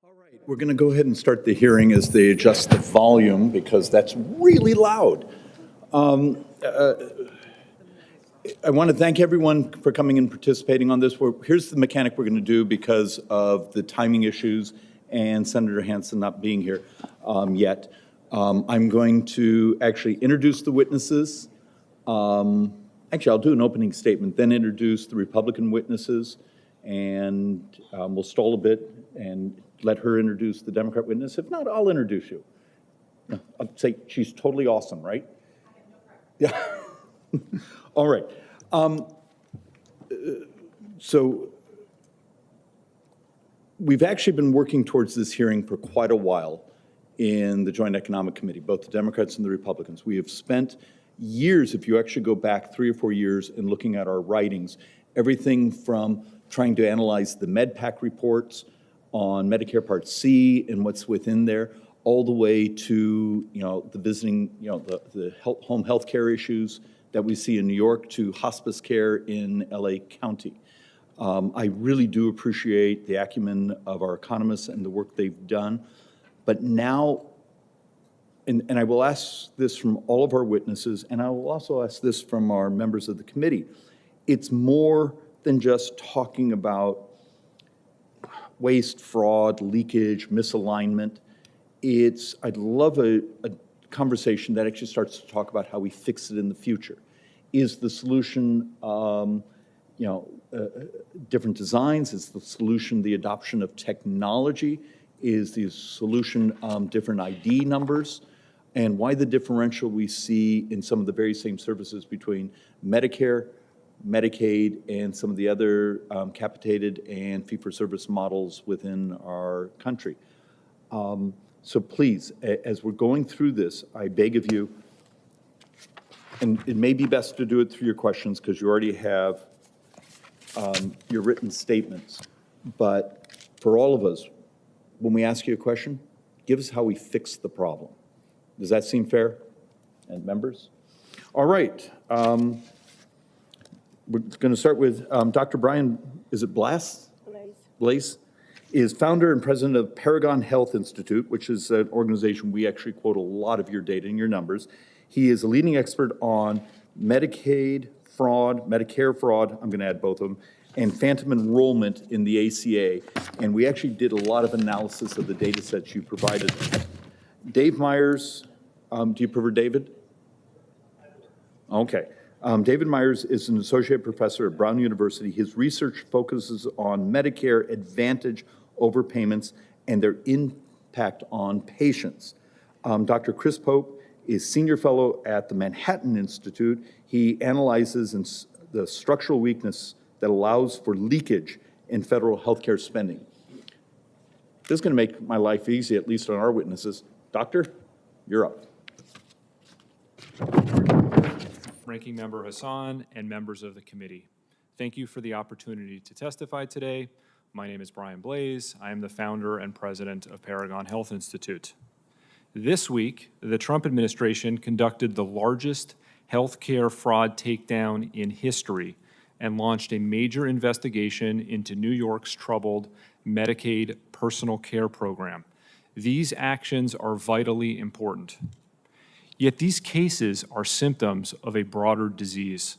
All right, we're going to go ahead and start the hearing as they adjust the volume because that's really loud. I want to thank everyone for coming and participating on this. Here's the mechanic we're going to do because of the timing issues and Senator Hansen not being here yet. I'm going to actually introduce the witnesses. Actually, I'll do an opening statement, then introduce the Republican witnesses, and we'll stall a bit and let her introduce the Democrat witness. If not, I'll introduce you. No, I'll say she's totally awesome, right? Yeah. All right. So we've actually been working towards this hearing for quite a while in the Joint Economic Committee, both the Democrats and the Republicans. We have spent years, if you actually go back 3 or 4 years in looking at our writings, everything from trying to analyze the MedPAC reports on Medicare Part C and what's within there, all the way to, the visiting, the home health care issues that we see in New York to hospice care in LA County. I really do appreciate the acumen of our economists and the work they've done. But now, and I will ask this from all of our witnesses, and I will also ask this from our members of the committee, it's more than just talking about waste, fraud, leakage, misalignment. I'd love a conversation that actually starts to talk about how we fix it in the future. Is the solution, different designs? Is the solution the adoption of technology? Is the solution different ID numbers? And why the differential we see in some of the very same services between Medicare, Medicaid, and some of the other capitated and fee-for-service models within our country. So please, as we're going through this, I beg of you, and it may be best to do it through your questions because you already have your written statements, but for all of us, when we ask you a question, give us how we fix the problem. Does that seem fair? And members? All right. We're going to start with Dr. Brian, is it Blase? Blase is founder and president of Paragon Health Institute, which is an organization we actually quote a lot of your data and your numbers. He is a leading expert on Medicaid fraud, Medicare fraud, I'm going to add both of them, and phantom enrollment in the ACA. And we actually did a lot of analysis of the data sets you provided. Dave Meyers, do you prefer David? Okay. David Meyers is an associate professor at Brown University. His research focuses on Medicare Advantage overpayments and their impact on patients. Dr. Chris Pope is senior fellow at the Manhattan Institute. He analyzes the structural weakness that allows for leakage in federal healthcare spending. This is going to make my life easy, at least on our witnesses. Doctor, you're up. Ranking Member Hassan and members of the committee. Thank you for the opportunity to testify today. My name is Brian Blase. I am the founder and president of Paragon Health Institute. This week, the Trump administration conducted the largest healthcare fraud takedown in history and launched a major investigation into New York's troubled Medicaid personal care program. These actions are vitally important. Yet these cases are symptoms of a broader disease.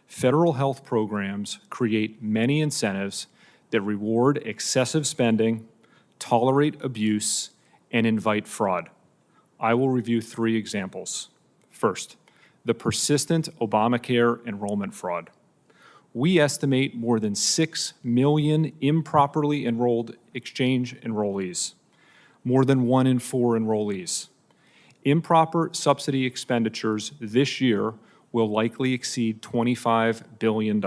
Federal health programs create many incentives that reward excessive spending, tolerate abuse, and invite fraud. I will review 3 examples. First, the persistent Obamacare enrollment fraud. We estimate more than 6 million improperly enrolled exchange enrollees, more than 1 in 4 enrollees. Improper subsidy expenditures this year will likely exceed $25 billion.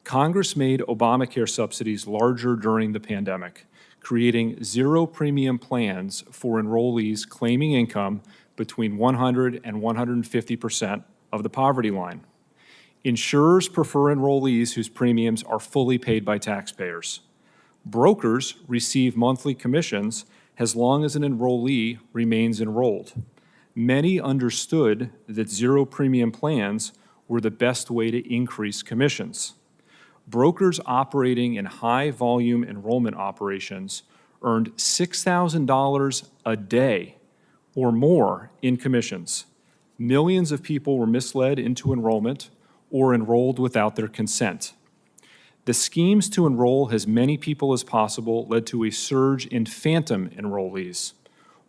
Congress made Obamacare subsidies larger during the pandemic, creating zero premium plans for enrollees claiming income between 100 and 150% of the poverty line. Insurers prefer enrollees whose premiums are fully paid by taxpayers. Brokers receive monthly commissions as long as an enrollee remains enrolled. Many understood that zero premium plans were the best way to increase commissions. Brokers operating in high volume enrollment operations earned $6,000 a day or more in commissions. Millions of people were misled into enrollment or enrolled without their consent. The schemes to enroll as many people as possible led to a surge in phantom enrollees.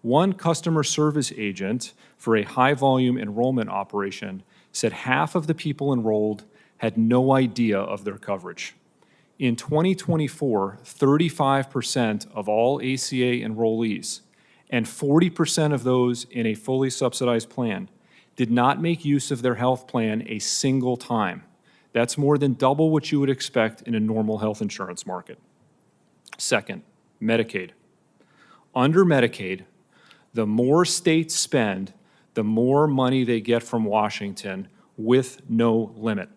One customer service agent for a high-volume enrollment operation said half of the people enrolled had no idea of their coverage. In 2024, 35% of all ACA enrollees and 40% of those in a fully subsidized plan did not make use of their health plan a single time. That's more than double what you would expect in a normal health insurance market. Second, Medicaid. Under Medicaid, the more states spend, the more money they get from Washington with no limit.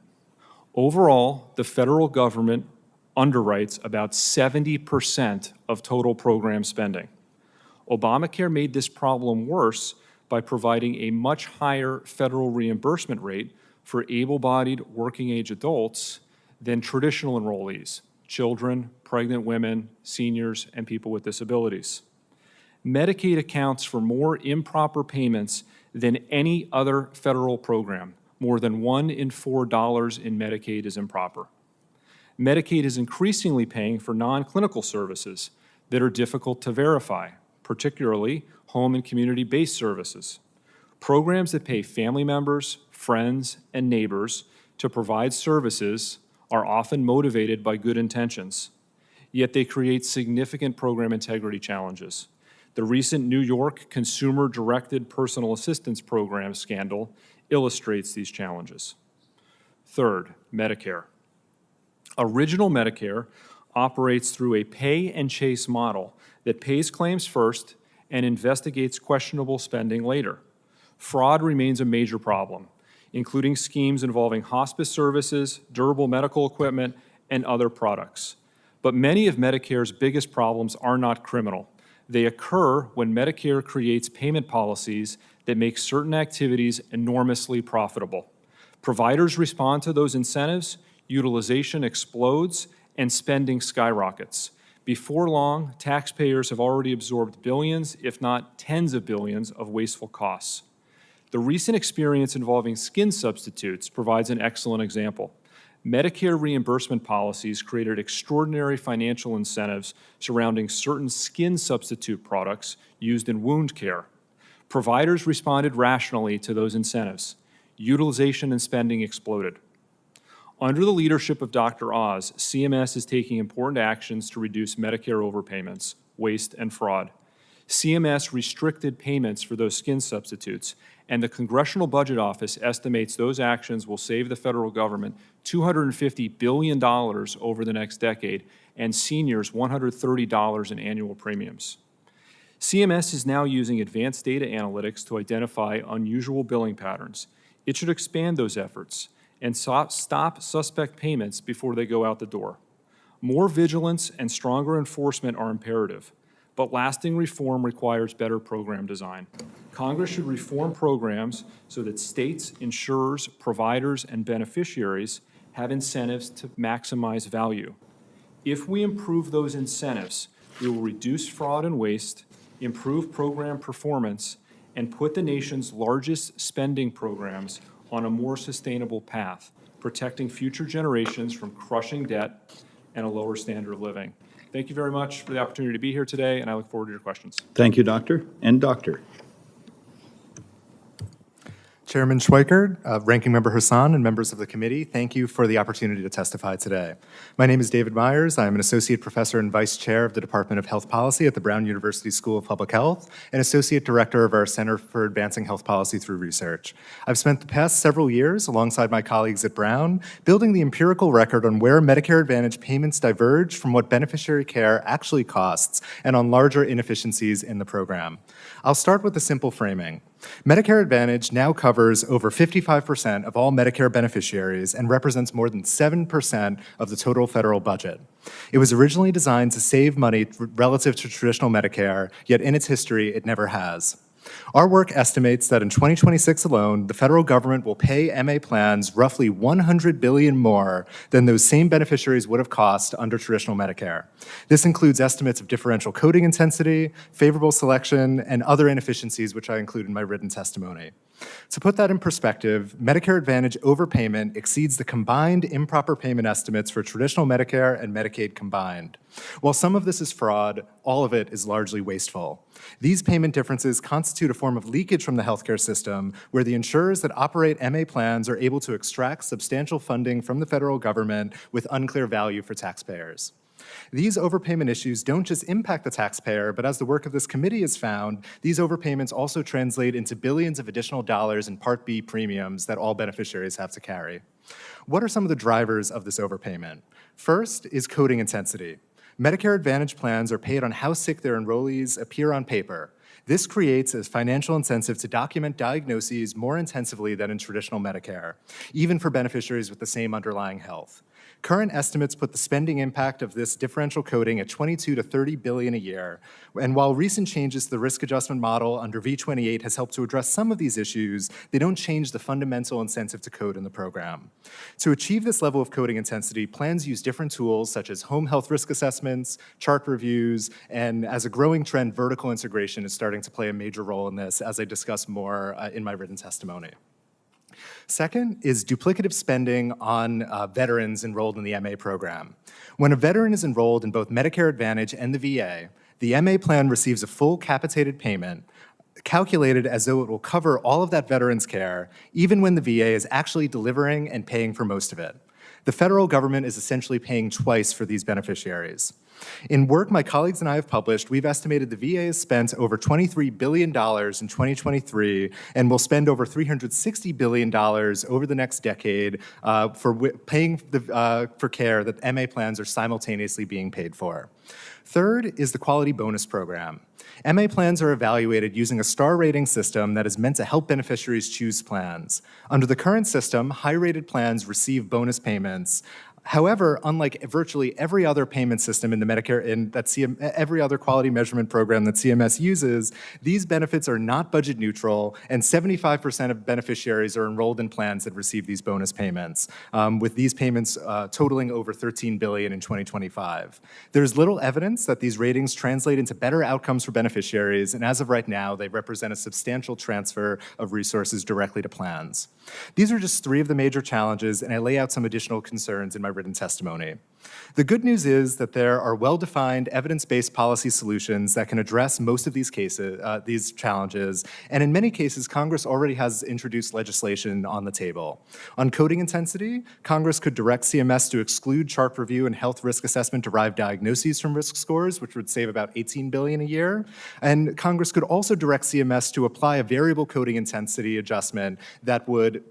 Overall, the federal government underwrites about 70% of total program spending. Obamacare made this problem worse by providing a much higher federal reimbursement rate for able-bodied working-age adults than traditional enrollees, children, pregnant women, seniors, and people with disabilities. Medicaid accounts for more improper payments than any other federal program. More than $1 in $4 in Medicaid is improper. Medicaid is increasingly paying for non-clinical services that are difficult to verify, particularly home and community-based services. Programs that pay family members, friends, and neighbors to provide services are often motivated by good intentions, yet they create significant program integrity challenges. The recent New York Consumer-Directed Personal Assistance Program scandal illustrates these challenges. Third, Medicare. Original Medicare operates through a pay-and-chase model that pays claims first and investigates questionable spending later. Fraud remains a major problem, including schemes involving hospice services, durable medical equipment, and other products. But many of Medicare's biggest problems are not criminal. They occur when Medicare creates payment policies that make certain activities enormously profitable. Providers respond to those incentives, utilization explodes, and spending skyrockets. Before long, taxpayers have already absorbed billions, if not tens of billions, of wasteful costs. The recent experience involving skin substitutes provides an excellent example. Medicare reimbursement policies created extraordinary financial incentives surrounding certain skin substitute products used in wound care. Providers responded rationally to those incentives. Utilization and spending exploded. Under the leadership of Dr. Oz, CMS is taking important actions to reduce Medicare overpayments, waste, and fraud. CMS restricted payments for those skin substitutes, and the Congressional Budget Office estimates those actions will save the federal government $250 billion over the next decade and seniors $130 in annual premiums. CMS is now using advanced data analytics to identify unusual billing patterns. It should expand those efforts and stop suspect payments before they go out the door. More vigilance and stronger enforcement are imperative, but lasting reform requires better program design. Congress should reform programs so that states, insurers, providers, and beneficiaries have incentives to maximize value. If we improve those incentives, we will reduce fraud and waste, improve program performance, and put the nation's largest spending programs on a more sustainable path, protecting future generations from crushing debt and a lower standard of living. Thank you very much for the opportunity to be here today, and I look forward to your questions. Thank you, Doctor. And Doctor. Chairman Schweikert, Ranking Member Hassan, and members of the committee, thank you for the opportunity to testify today. My name is David Meyers. I am an Associate Professor and Vice Chair of the Department of Health Policy at the Brown University School of Public Health and Associate Director of our Center for Advancing Health Policy through Research. I've spent the past several years, alongside my colleagues at Brown, building the empirical record on where Medicare Advantage payments diverge from what beneficiary care actually costs and on larger inefficiencies in the program. I'll start with a simple framing. Medicare Advantage now covers over 55% of all Medicare beneficiaries and represents more than 7% of the total federal budget. It was originally designed to save money relative to traditional Medicare, yet in its history, it never has. Our work estimates that in 2026 alone, the federal government will pay MA plans roughly $100 billion more than those same beneficiaries would have cost under traditional Medicare. This includes estimates of differential coding intensity, favorable selection, and other inefficiencies, which I include in my written testimony. To put that in perspective, Medicare Advantage overpayment exceeds the combined improper payment estimates for traditional Medicare and Medicaid combined. While some of this is fraud, all of it is largely wasteful. These payment differences constitute a form of leakage from the healthcare system, where the insurers that operate MA plans are able to extract substantial funding from the federal government with unclear value for taxpayers. These overpayment issues don't just impact the taxpayer, but as the work of this committee has found, these overpayments also translate into billions of additional dollars in Part B premiums that all beneficiaries have to carry. What are some of the drivers of this overpayment? First is coding intensity. Medicare Advantage plans are paid on how sick their enrollees appear on paper. This creates a financial incentive to document diagnoses more intensively than in traditional Medicare, even for beneficiaries with the same underlying health. Current estimates put the spending impact of this differential coding at $22 to $30 billion a year. And while recent changes to the risk adjustment model under V28 has helped to address some of these issues, they don't change the fundamental incentive to code in the program. To achieve this level of coding intensity, plans use different tools such as home health risk assessments, chart reviews, and as a growing trend, vertical integration is starting to play a major role in this, as I discuss more in my written testimony. Second is duplicative spending on veterans enrolled in the MA program. When a veteran is enrolled in both Medicare Advantage and the MA plan receives a full capitated payment calculated as though it will cover all of that veteran's care, even when the VA is actually delivering and paying for most of it. The federal government is essentially paying twice for these beneficiaries. In work my colleagues and I have published, we've estimated the VA has spent over $23 billion in 2023 and will spend over $360 billion over the next decade for paying for care that MA plans are simultaneously being paid for. Third is the quality bonus program. MA plans are evaluated using a star rating system that is meant to help beneficiaries choose plans. Under the current system, high-rated plans receive bonus payments. However, unlike virtually every other payment system in the Medicare and every other quality measurement program that CMS uses, these benefits are not budget neutral, and 75% of beneficiaries are enrolled in plans that receive these bonus payments, with these payments totaling over $13 billion in 2025. There's little evidence that these ratings translate into better outcomes for beneficiaries, and as of right now, they represent a substantial transfer of resources directly to plans. These are just three of the major challenges, and I lay out some additional concerns in my written testimony. The good news is that there are well-defined, evidence-based policy solutions that can address most of these challenges, and in many cases, Congress already has introduced legislation on the table. On coding intensity, Congress could direct CMS to exclude chart review and health risk assessment-derived diagnoses from risk scores, which would save about $18 billion a year, and Congress could also direct CMS to apply a variable coding intensity adjustment that would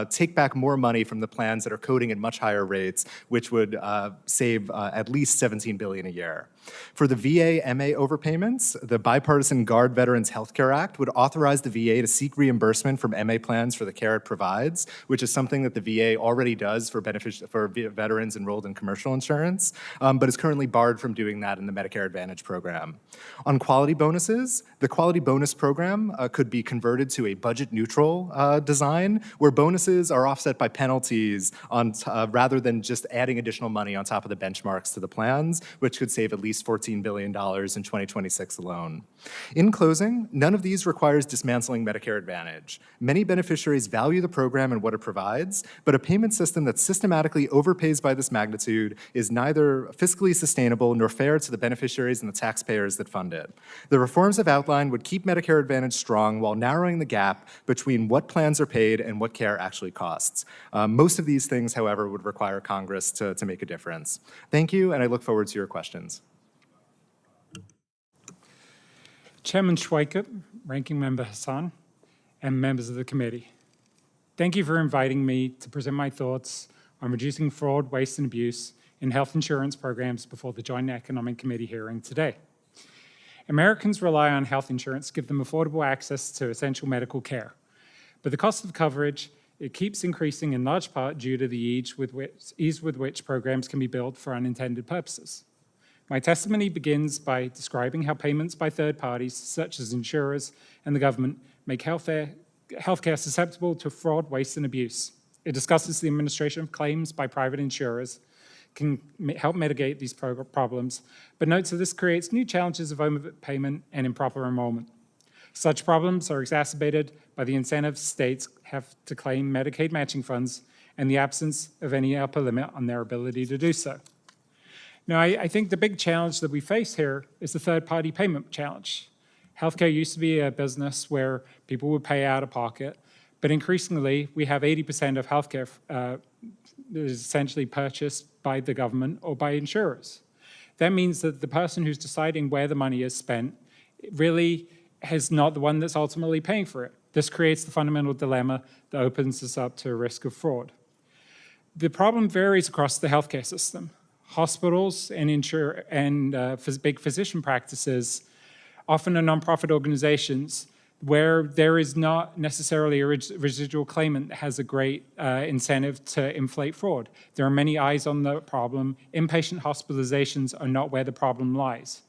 take back more money from the plans that are coding at much higher rates, which would save at least $17 billion a year. For the VA MA overpayments, the Bipartisan Guard Veterans Health Care Act would authorize the VA to seek reimbursement from MA plans for the care it provides, which is something that the VA already does for veterans enrolled in commercial insurance, but is currently barred from doing that in the Medicare Advantage program. On quality bonuses, the quality bonus program could be converted to a budget-neutral design, where bonuses are offset by penalties rather than just adding additional money on top of the benchmarks to the plans, which could save at least $14 billion in 2026 alone. In closing, none of these requires dismantling Medicare Advantage. Many beneficiaries value the program and what it provides, but a payment system that systematically overpays by this magnitude is neither fiscally sustainable nor fair to the beneficiaries and the taxpayers that fund it. The reforms I've outlined would keep Medicare Advantage strong while narrowing the gap between what plans are paid and what care actually costs. Most of these things, however, would require Congress to make a difference. Thank you, and I look forward to your questions. Chairman Schweikert, Ranking Member Hassan, and members of the committee. Thank you for inviting me to present my thoughts on reducing fraud, waste, and abuse in health insurance programs before the Joint Economic Committee hearing today. Americans rely on health insurance to give them affordable access to essential medical care, but the cost of coverage, it keeps increasing in large part due to the ease with which programs can be built for unintended purposes. My testimony begins by describing how payments by third parties, such as insurers and the government, make healthcare susceptible to fraud, waste, and abuse. It discusses the administration of claims by private insurers, can help mitigate these problems, but notes that this creates new challenges of overpayment and improper enrollment. Such problems are exacerbated by the incentive states have to claim Medicaid matching funds and the absence of any upper limit on their ability to do so. Now, I think the big challenge that we face here is the third-party payment challenge. Healthcare used to be a business where people would pay out of pocket, but increasingly, we have 80% of healthcare that is essentially purchased by the government or by insurers. That means that the person who's deciding where the money is spent really is not the one that's ultimately paying for it. This creates the fundamental dilemma that opens us up to a risk of fraud. The problem varies across the healthcare system. Hospitals and big physician practices often are nonprofit organizations where there is not necessarily a residual claimant that has a great incentive to inflate fraud. There are many eyes on the problem. Inpatient hospitalizations are not where the problem lies.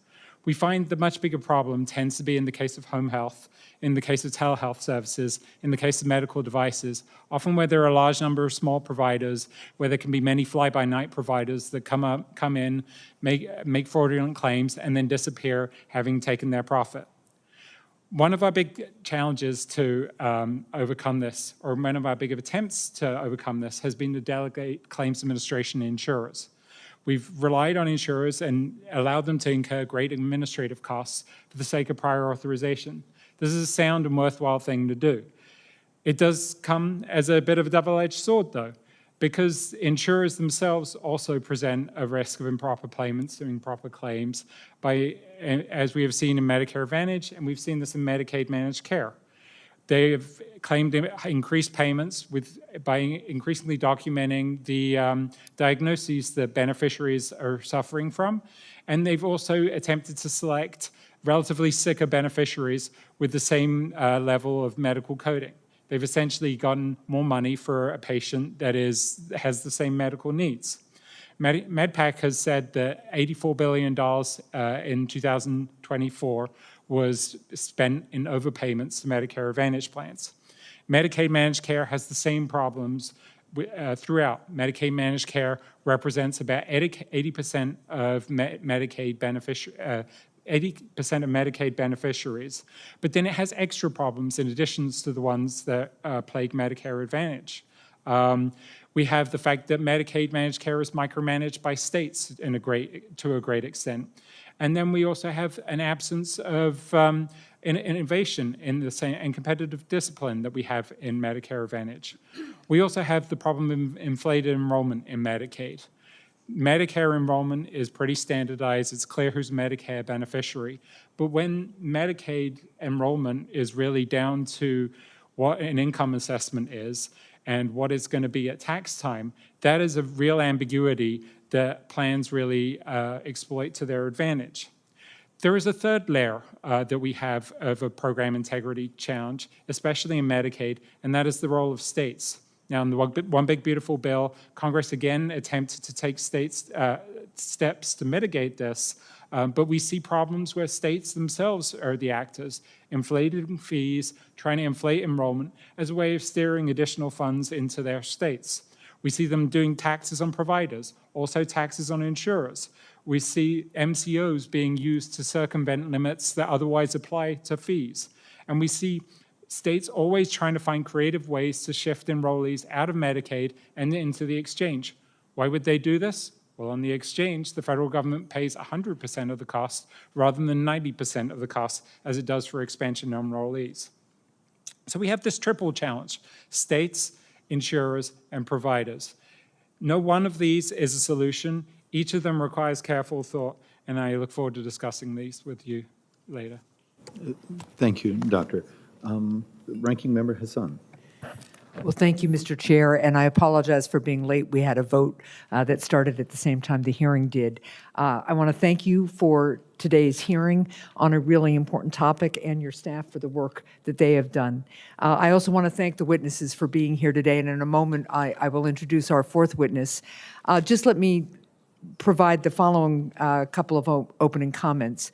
We find the much bigger problem tends to be in the case of home health, in the case of telehealth services, in the case of medical devices, often where there are a large number of small providers, where there can be many fly-by-night providers that come in, make fraudulent claims, and then disappear, having taken their profit. One of our big challenges to overcome this, or one of our big attempts to overcome this, has been to delegate claims administration to insurers. We've relied on insurers and allowed them to incur great administrative costs for the sake of prior authorization. This is a sound and worthwhile thing to do. It does come as a bit of a double-edged sword, though, because insurers themselves also present a risk of improper payments and improper claims as we have seen in Medicare Advantage, and we've seen this in Medicaid managed care. They have claimed increased payments by increasingly documenting the diagnoses that beneficiaries are suffering from, and they've also attempted to select relatively sicker beneficiaries with the same level of medical coding. They've essentially gotten more money for a patient that has the same medical needs. MedPAC has said that $84 billion in 2024 was spent in overpayments to Medicare Advantage plans. Medicaid managed care has the same problems throughout. Medicaid managed care represents about 80% of Medicaid beneficiaries, but then it has extra problems in addition to the ones that plague Medicare Advantage. We have the fact that Medicaid managed care is micromanaged by states to a great extent. And then we also have an absence of innovation and competitive discipline that we have in Medicare Advantage. We also have the problem of inflated enrollment in Medicaid. Medicare enrollment is pretty standardized. It's clear who's a Medicare beneficiary. But when Medicaid enrollment is really down to what an income assessment is and what it's going to be at tax time, that is a real ambiguity that plans really exploit to their advantage. There is a third layer that we have of a program integrity challenge, especially in Medicaid, and that is the role of states. Now, in the One Big Beautiful Bill, Congress again attempted to take steps to mitigate this, but we see problems where states themselves are the actors, inflating fees, trying to inflate enrollment as a way of steering additional funds into their states. We see them doing taxes on providers, also taxes on insurers. We see MCOs being used to circumvent limits that otherwise apply to fees. And we see states always trying to find creative ways to shift enrollees out of Medicaid and into the exchange. Why would they do this? Well, on the exchange, the federal government pays 100% of the cost rather than 90% of the cost as it does for expansion enrollees. So we have this triple challenge: states, insurers, and providers. No one of these is a solution. Each of them requires careful thought, and I look forward to discussing these with you later. Thank you, Doctor. Ranking Member Hassan. Well, thank you, Mr. Chair, and I apologize for being late. We had a vote that started at the same time the hearing did. I want to thank you for today's hearing on a really important topic and your staff for the work that they have done. I also want to thank the witnesses for being here today, and in a moment I will introduce our fourth witness. Just let me provide the following couple of opening comments.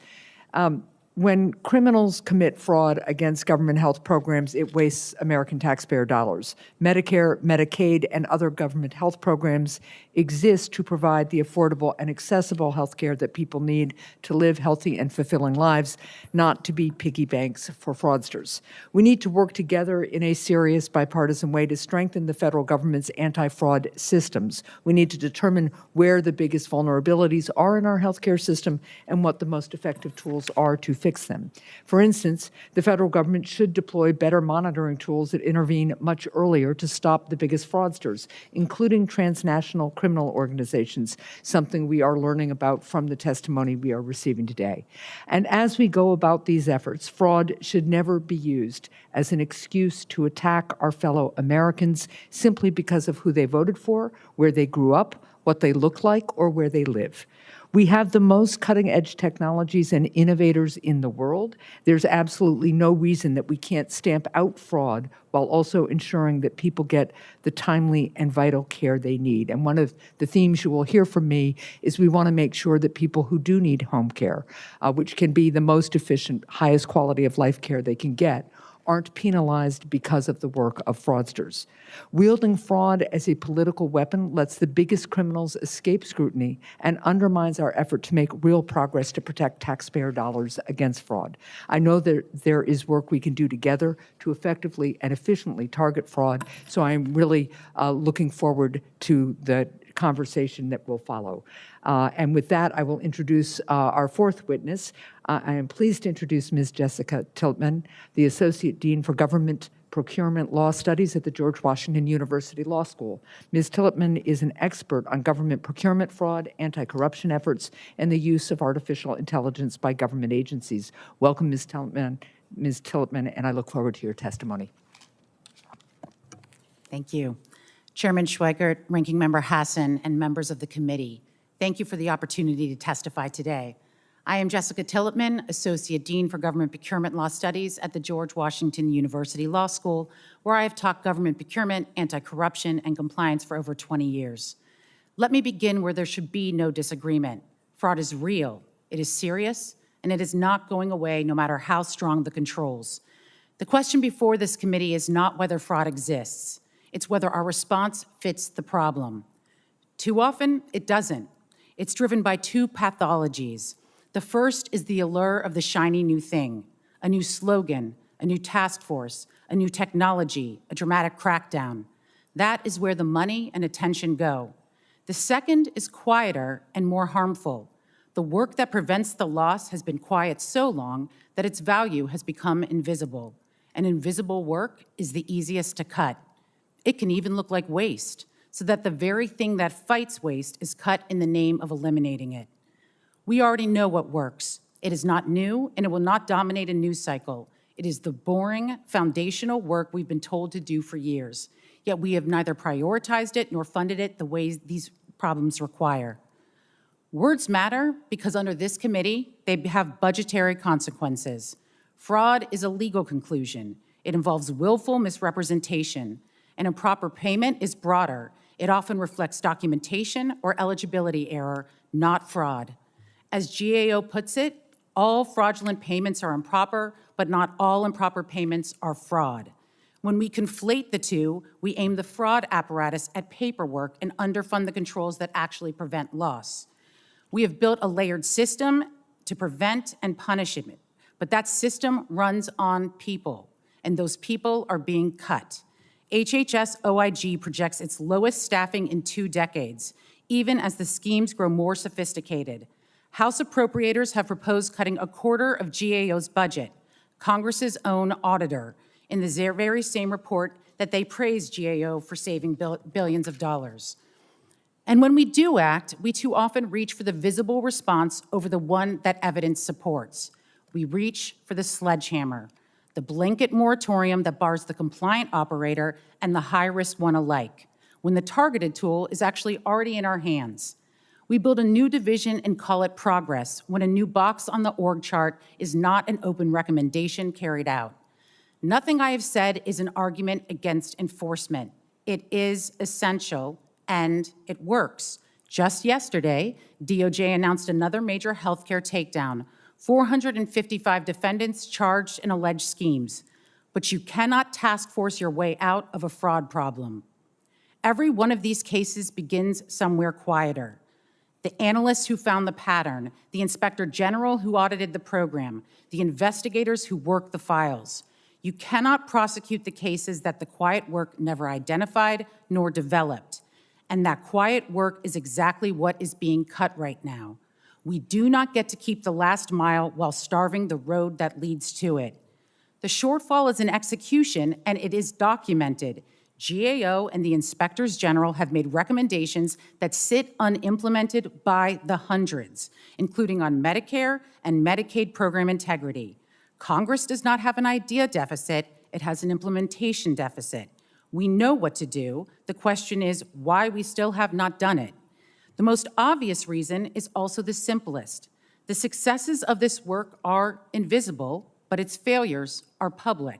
When criminals commit fraud against government health programs, it wastes American taxpayer dollars. Medicare, Medicaid, and other government health programs exist to provide the affordable and accessible health care that people need to live healthy and fulfilling lives, not to be piggy banks for fraudsters. We need to work together in a serious bipartisan way to strengthen the federal government's anti-fraud systems. We need to determine where the biggest vulnerabilities are in our healthcare system and what the most effective tools are to fix them. For instance, the federal government should deploy better monitoring tools that intervene much earlier to stop the biggest fraudsters, including transnational criminal organizations, something we are learning about from the testimony we are receiving today. And as we go about these efforts, fraud should never be used as an excuse to attack our fellow Americans simply because of who they voted for, where they grew up, what they look like, or where they live. We have the most cutting-edge technologies and innovators in the world. There's absolutely no reason that we can't stamp out fraud while also ensuring that people get the timely and vital care they need. And one of the themes you will hear from me is we want to make sure that people who do need home care, which can be the most efficient, highest quality of life care they can get, aren't penalized because of the work of fraudsters. Wielding fraud as a political weapon lets the biggest criminals escape scrutiny and undermines our effort to make real progress to protect taxpayer dollars against fraud. I know that there is work we can do together to effectively and efficiently target fraud, so I'm really looking forward to the conversation that will follow. And with that, I will introduce our fourth witness. I am pleased to introduce Ms. Jessica Tillipman, the Associate Dean for Government Procurement Law Studies at the George Washington University Law School. Ms. Tillipman is an expert on government procurement fraud, anti-corruption efforts, and the use of artificial intelligence by government agencies. Welcome, Ms. Tillipman, and I look forward to your testimony. Thank you. Chairman Schweikert, Ranking Member Hassan, and members of the committee, thank you for the opportunity to testify today. I am Jessica Tillipman, Associate Dean for Government Procurement Law Studies at the George Washington University Law School, where I have taught government procurement, anti-corruption, and compliance for over 20 years. Let me begin where there should be no disagreement. Fraud is real, it is serious, and it is not going away no matter how strong the controls. The question before this committee is not whether fraud exists. It's whether our response fits the problem. Too often, it doesn't. It's driven by two pathologies. The first is the allure of the shiny new thing, a new slogan, a new task force, a new technology, a dramatic crackdown. That is where the money and attention go. The second is quieter and more harmful. The work that prevents the loss has been quiet so long that its value has become invisible. And invisible work is the easiest to cut. It can even look like waste, so that the very thing that fights waste is cut in the name of eliminating it. We already know what works. It is not new, and it will not dominate a news cycle. It is the boring, foundational work we've been told to do for years, yet we have neither prioritized it nor funded it the way these problems require. Words matter because under this committee, they have budgetary consequences. Fraud is a legal conclusion. It involves willful misrepresentation. An improper payment is broader. It often reflects documentation or eligibility error, not fraud. As GAO puts it, all fraudulent payments are improper, but not all improper payments are fraud. When we conflate the two, we aim the fraud apparatus at paperwork and underfund the controls that actually prevent loss. We have built a layered system to prevent and punish it, but that system runs on people, and those people are being cut. HHS OIG projects its lowest staffing in 2 decades, even as the schemes grow more sophisticated. House appropriators have proposed cutting a quarter of GAO's budget, Congress's own auditor, in the very same report that they praised GAO for saving billions of dollars. And when we do act, we too often reach for the visible response over the one that evidence supports. We reach for the sledgehammer, the blanket moratorium that bars the compliant operator and the high-risk one alike, when the targeted tool is actually already in our hands. We build a new division and call it progress when a new box on the org chart is not an open recommendation carried out. Nothing I have said is an argument against enforcement. It is essential and it works. Just yesterday, DOJ announced another major healthcare takedown, 455 defendants charged in alleged schemes. But you cannot task force your way out of a fraud problem. Every one of these cases begins somewhere quieter. The analysts who found the pattern, the inspector general who audited the program, the investigators who worked the files. You cannot prosecute the cases that the quiet work never identified nor developed. And that quiet work is exactly what is being cut right now. We do not get to keep the last mile while starving the road that leads to it. The shortfall is in execution, and it is documented. GAO and the inspectors general have made recommendations that sit unimplemented by the hundreds, including on Medicare and Medicaid program integrity. Congress does not have an idea deficit, it has an implementation deficit. We know what to do. The question is why we still have not done it. The most obvious reason is also the simplest. The successes of this work are invisible, but its failures are public.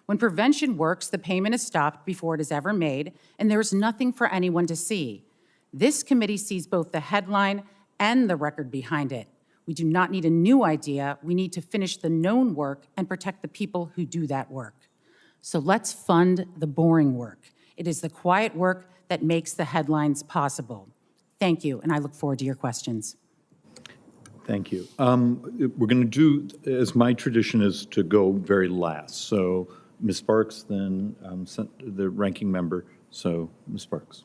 When prevention works, the payment is stopped before it is ever made, and there is nothing for anyone to see. This committee sees both the headline and the record behind it. We do not need a new idea. We need to finish the known work and protect the people who do that work. So let's fund the boring work. It is the quiet work that makes the headlines possible. Thank you, and I look forward to your questions. Thank you. We're going to do, as my tradition is, to go very last. So Ms. Sparks, then the ranking member. So Ms. Sparks.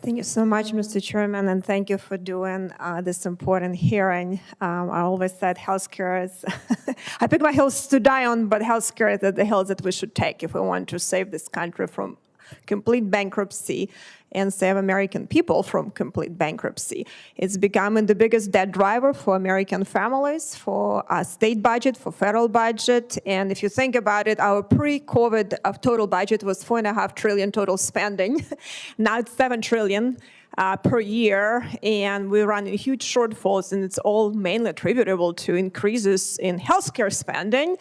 Thank you so much, Mr. Chairman, and thank you for doing this important hearing. I always said healthcare is, I pick my hills to die on, but healthcare is the hills that we should take if we want to save this country from complete bankruptcy and save American people from complete bankruptcy. It's becoming the biggest debt driver for American families, for our state budget, for federal budget. And if you think about it, our pre-COVID total budget was $4.5 trillion total spending. Now it's $7 trillion per year, and we're running huge shortfalls, and it's all mainly attributable to increases in healthcare spending,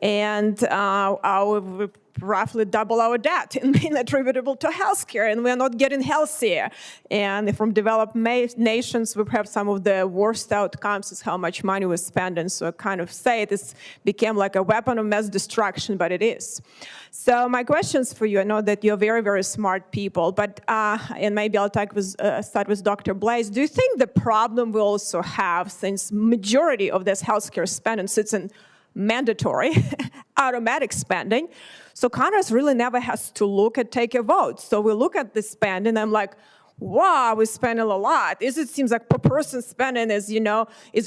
and our roughly double our debt, and mainly attributable to healthcare, and we're not getting healthier. And from developed nations, we have some of the worst outcomes is how much money we're spending. So I kind of say this became like a weapon of mass destruction, but it is. So my questions for you, I know that you're very, very smart people, but and maybe I'll start with Dr. Blase. Do you think the problem we also have, since majority of this healthcare spending sits in mandatory automatic spending, so Congress really never has to take a vote. So we look at the spend, and I'm like, wow, we're spending a lot. It seems like per person spending is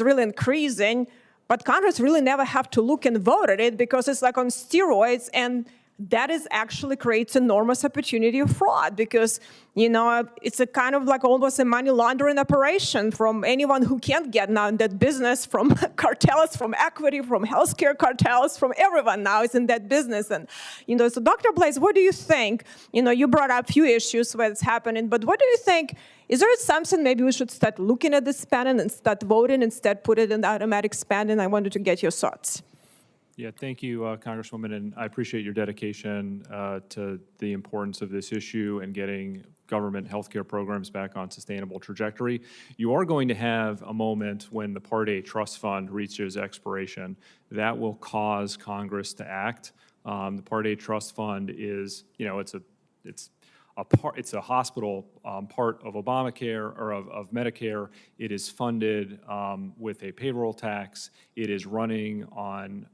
really increasing, but Congress really never have to look and vote at it because it's like on steroids, and that is actually creates enormous opportunity of fraud because, it's a kind of like almost a money laundering operation from anyone who can't get now in that business, from cartels, from equity, from healthcare cartels, from everyone now is in that business. And, so Dr. Blase, what do you think? You brought up a few issues where it's happening, but what do you think? Is there something maybe we should start looking at the spending and start voting instead put it in the automatic spending? I wanted to get your thoughts. Yeah, thank you, Congresswoman, and I appreciate your dedication to the importance of this issue and getting government healthcare programs back on sustainable trajectory. You are going to have a moment when the Part A trust fund reaches expiration. That will cause Congress to act. The Part A trust fund is, it's a hospital part of Obamacare or of Medicare. It is funded with a payroll tax. It is running on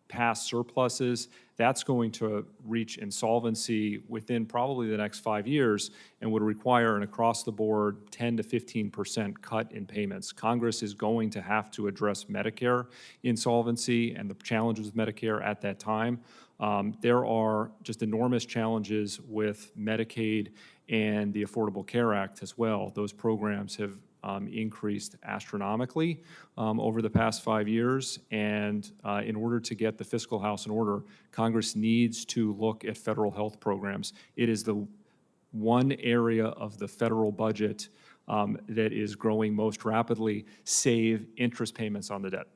past surpluses. That's going to reach insolvency within probably the next 5 years and would require an across-the-board 10 to 15% cut in payments. Congress is going to have to address Medicare insolvency and the challenges with Medicare at that time. There are just enormous challenges with Medicaid and the Affordable Care Act as well. Those programs have increased astronomically over the past 5 years, and in order to get the fiscal house in order, Congress needs to look at federal health programs. It is the one area of the federal budget that is growing most rapidly, save interest payments on the debt.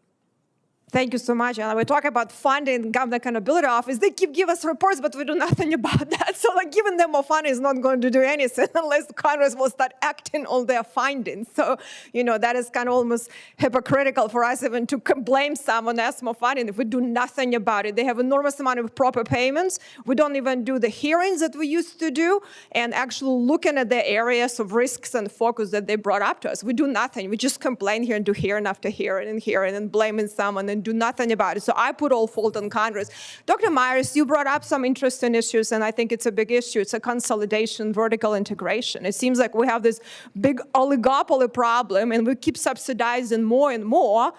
Thank you so much. And we talk about funding, Government Accountability Office. They keep giving us reports, but we do nothing about that. So like giving them more funding is not going to do anything unless Congress will start acting on their findings. So, that is kind of almost hypocritical for us even to blame someone else more funding if we do nothing about it. They have enormous amount of proper payments. We don't even do the hearings that we used to do and actually looking at the areas of risks and focus that they brought up to us. We do nothing. We just complain here and do hearing after hearing and blaming someone and do nothing about it. So I put all fault on Congress. Dr. Meyers, you brought up some interesting issues, and I think it's a big issue. It's a consolidation, vertical integration. It seems like we have this big oligopoly problem, and we keep subsidizing more and more,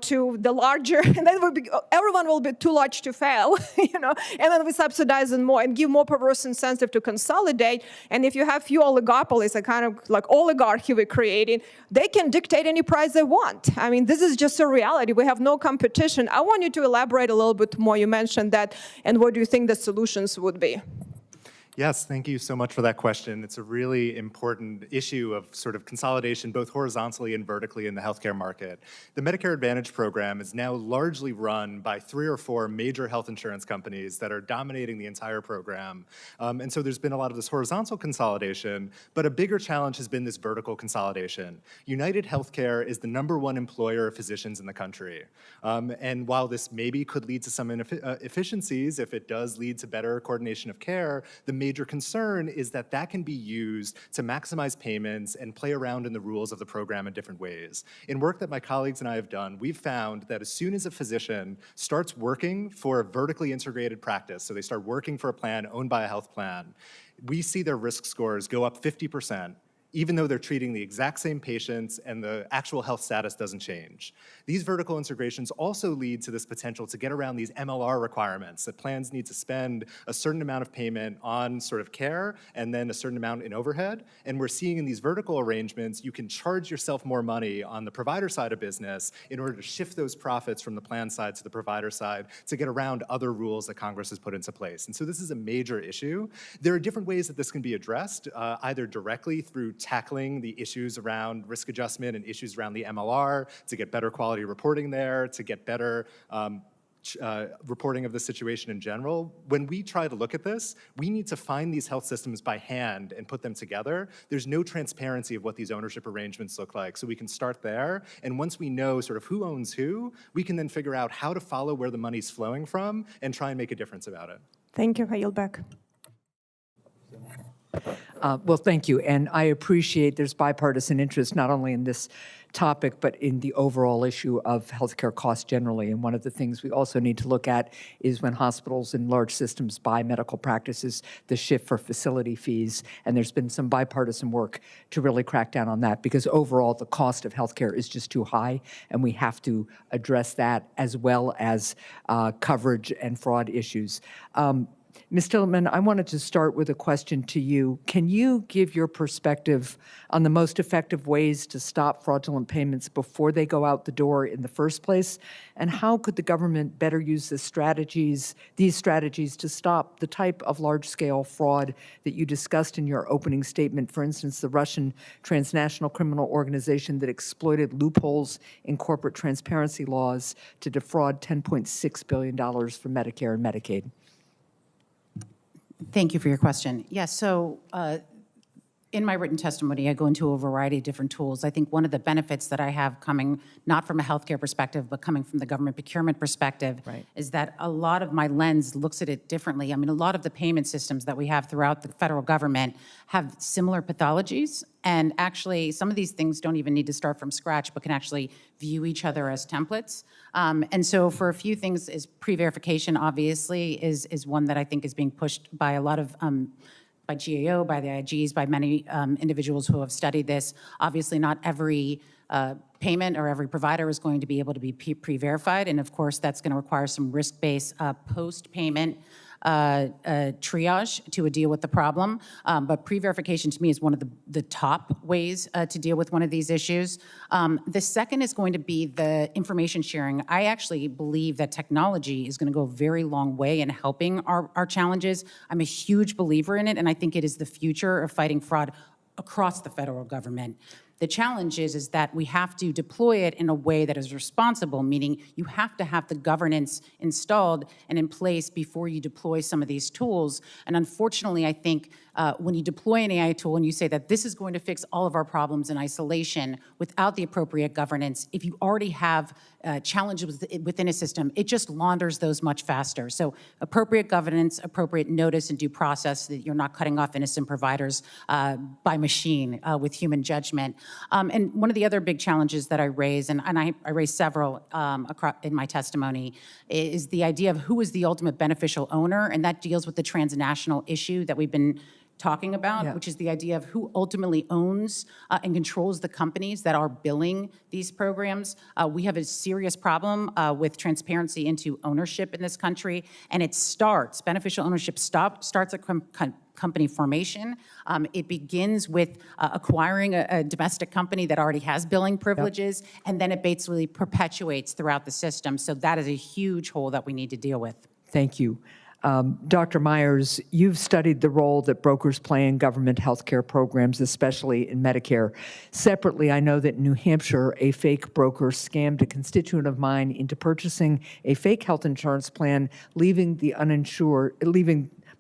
to the larger, and then everyone will be too large to fail, and then we subsidize more and give more perverse incentive to consolidate. And if you have few oligopolies, a kind of like oligarchy we're creating, they can dictate any price they want. I mean, this is just a reality. We have no competition. I want you to elaborate a little bit more. You mentioned that, and what do you think the solutions would be? Yes, thank you so much for that question. It's a really important issue of sort of consolidation, both horizontally and vertically in the healthcare market. The Medicare Advantage program is now largely run by 3 or 4 major health insurance companies that are dominating the entire program. And so there's been a lot of this horizontal consolidation, but a bigger challenge has been this vertical consolidation. United Healthcare is the #1 employer of physicians in the country. And while this maybe could lead to some efficiencies, if it does lead to better coordination of care, the major concern is that that can be used to maximize payments and play around in the rules of the program in different ways. In work that my colleagues and I have done, we've found that as soon as a physician starts working for a vertically integrated practice, so they start working for a plan owned by a health plan, we see their risk scores go up 50%. Even though they're treating the exact same patients and the actual health status doesn't change. These vertical integrations also lead to this potential to get around these MLR requirements, that plans need to spend a certain amount of payment on sort of care and then a certain amount in overhead. And we're seeing in these vertical arrangements, you can charge yourself more money on the provider side of business in order to shift those profits from the plan side to the provider side to get around other rules that Congress has put into place. And so this is a major issue. There are different ways that this can be addressed, either directly through tackling the issues around risk adjustment and issues around the MLR to get better quality reporting there, to get better reporting of the situation in general. When we try to look at this, we need to find these health systems by hand and put them together. There's no transparency of what these ownership arrangements look like, so we can start there. And once we know sort of who owns who, we can then figure out how to follow where the money's flowing from and try and make a difference about it. Thank you. I yield back. Well, thank you. And I appreciate there's bipartisan interest not only in this topic, but in the overall issue of healthcare costs generally. And one of the things we also need to look at is when hospitals and large systems buy medical practices, the shift for facility fees. And there's been some bipartisan work to really crack down on that, because overall the cost of healthcare is just too high, and we have to address that as well as coverage and fraud issues. Ms. Tillipman, I wanted to start with a question to you. Can you give your perspective on the most effective ways to stop fraudulent payments before they go out the door in the first place? And how could the government better use these strategies to stop the type of large-scale fraud that you discussed in your opening statement? For instance, the Russian transnational criminal organization that exploited loopholes in corporate transparency laws to defraud $10.6 billion from Medicare and Medicaid. Thank you for your question. Yes, so in my written testimony, I go into a variety of different tools. I think one of the benefits that I have coming not from a healthcare perspective, but coming from the government procurement perspective, is that a lot of my lens looks at it differently. I mean, a lot of the payment systems that we have throughout the federal government have similar pathologies. And actually, some of these things don't even need to start from scratch, but can actually view each other as templates. And so for a few things, is pre-verification obviously is one that I think is being pushed by a lot of by GAO, by the IGs, by many individuals who have studied this. Obviously, not every payment or every provider is going to be able to be pre-verified, and of course, that's going to require some risk-based post-payment triage to deal with the problem. But pre-verification to me is one of the top ways to deal with one of these issues. The second is going to be the information sharing. I actually believe that technology is going to go a very long way in helping our challenges. I'm a huge believer in it, and I think it is the future of fighting fraud across the federal government. The challenge is that we have to deploy it in a way that is responsible, meaning you have to have the governance installed and in place before you deploy some of these tools. And unfortunately, I think when you deploy an AI tool and you say that this is going to fix all of our problems in isolation without the appropriate governance, if you already have challenges within a system, it just launders those much faster. So appropriate governance, appropriate notice and due process so that you're not cutting off innocent providers by machine with human judgment. And one of the other big challenges that I raise, and I raised several in my testimony, is the idea of who is the ultimate beneficial owner, and that deals with the transnational issue that we've been talking about, which is the idea of who ultimately owns and controls the companies that are billing these programs. We have a serious problem with transparency into ownership in this country, and it starts, beneficial ownership starts at company formation. It begins with acquiring a domestic company that already has billing privileges, and then it basically perpetuates throughout the system. So that is a huge hole that we need to deal with. Thank you. Dr. Meyers, you've studied the role that brokers play in government healthcare programs, especially in Medicare. Separately, I know that in New Hampshire, a fake broker scammed a constituent of mine into purchasing a fake health insurance plan, leaving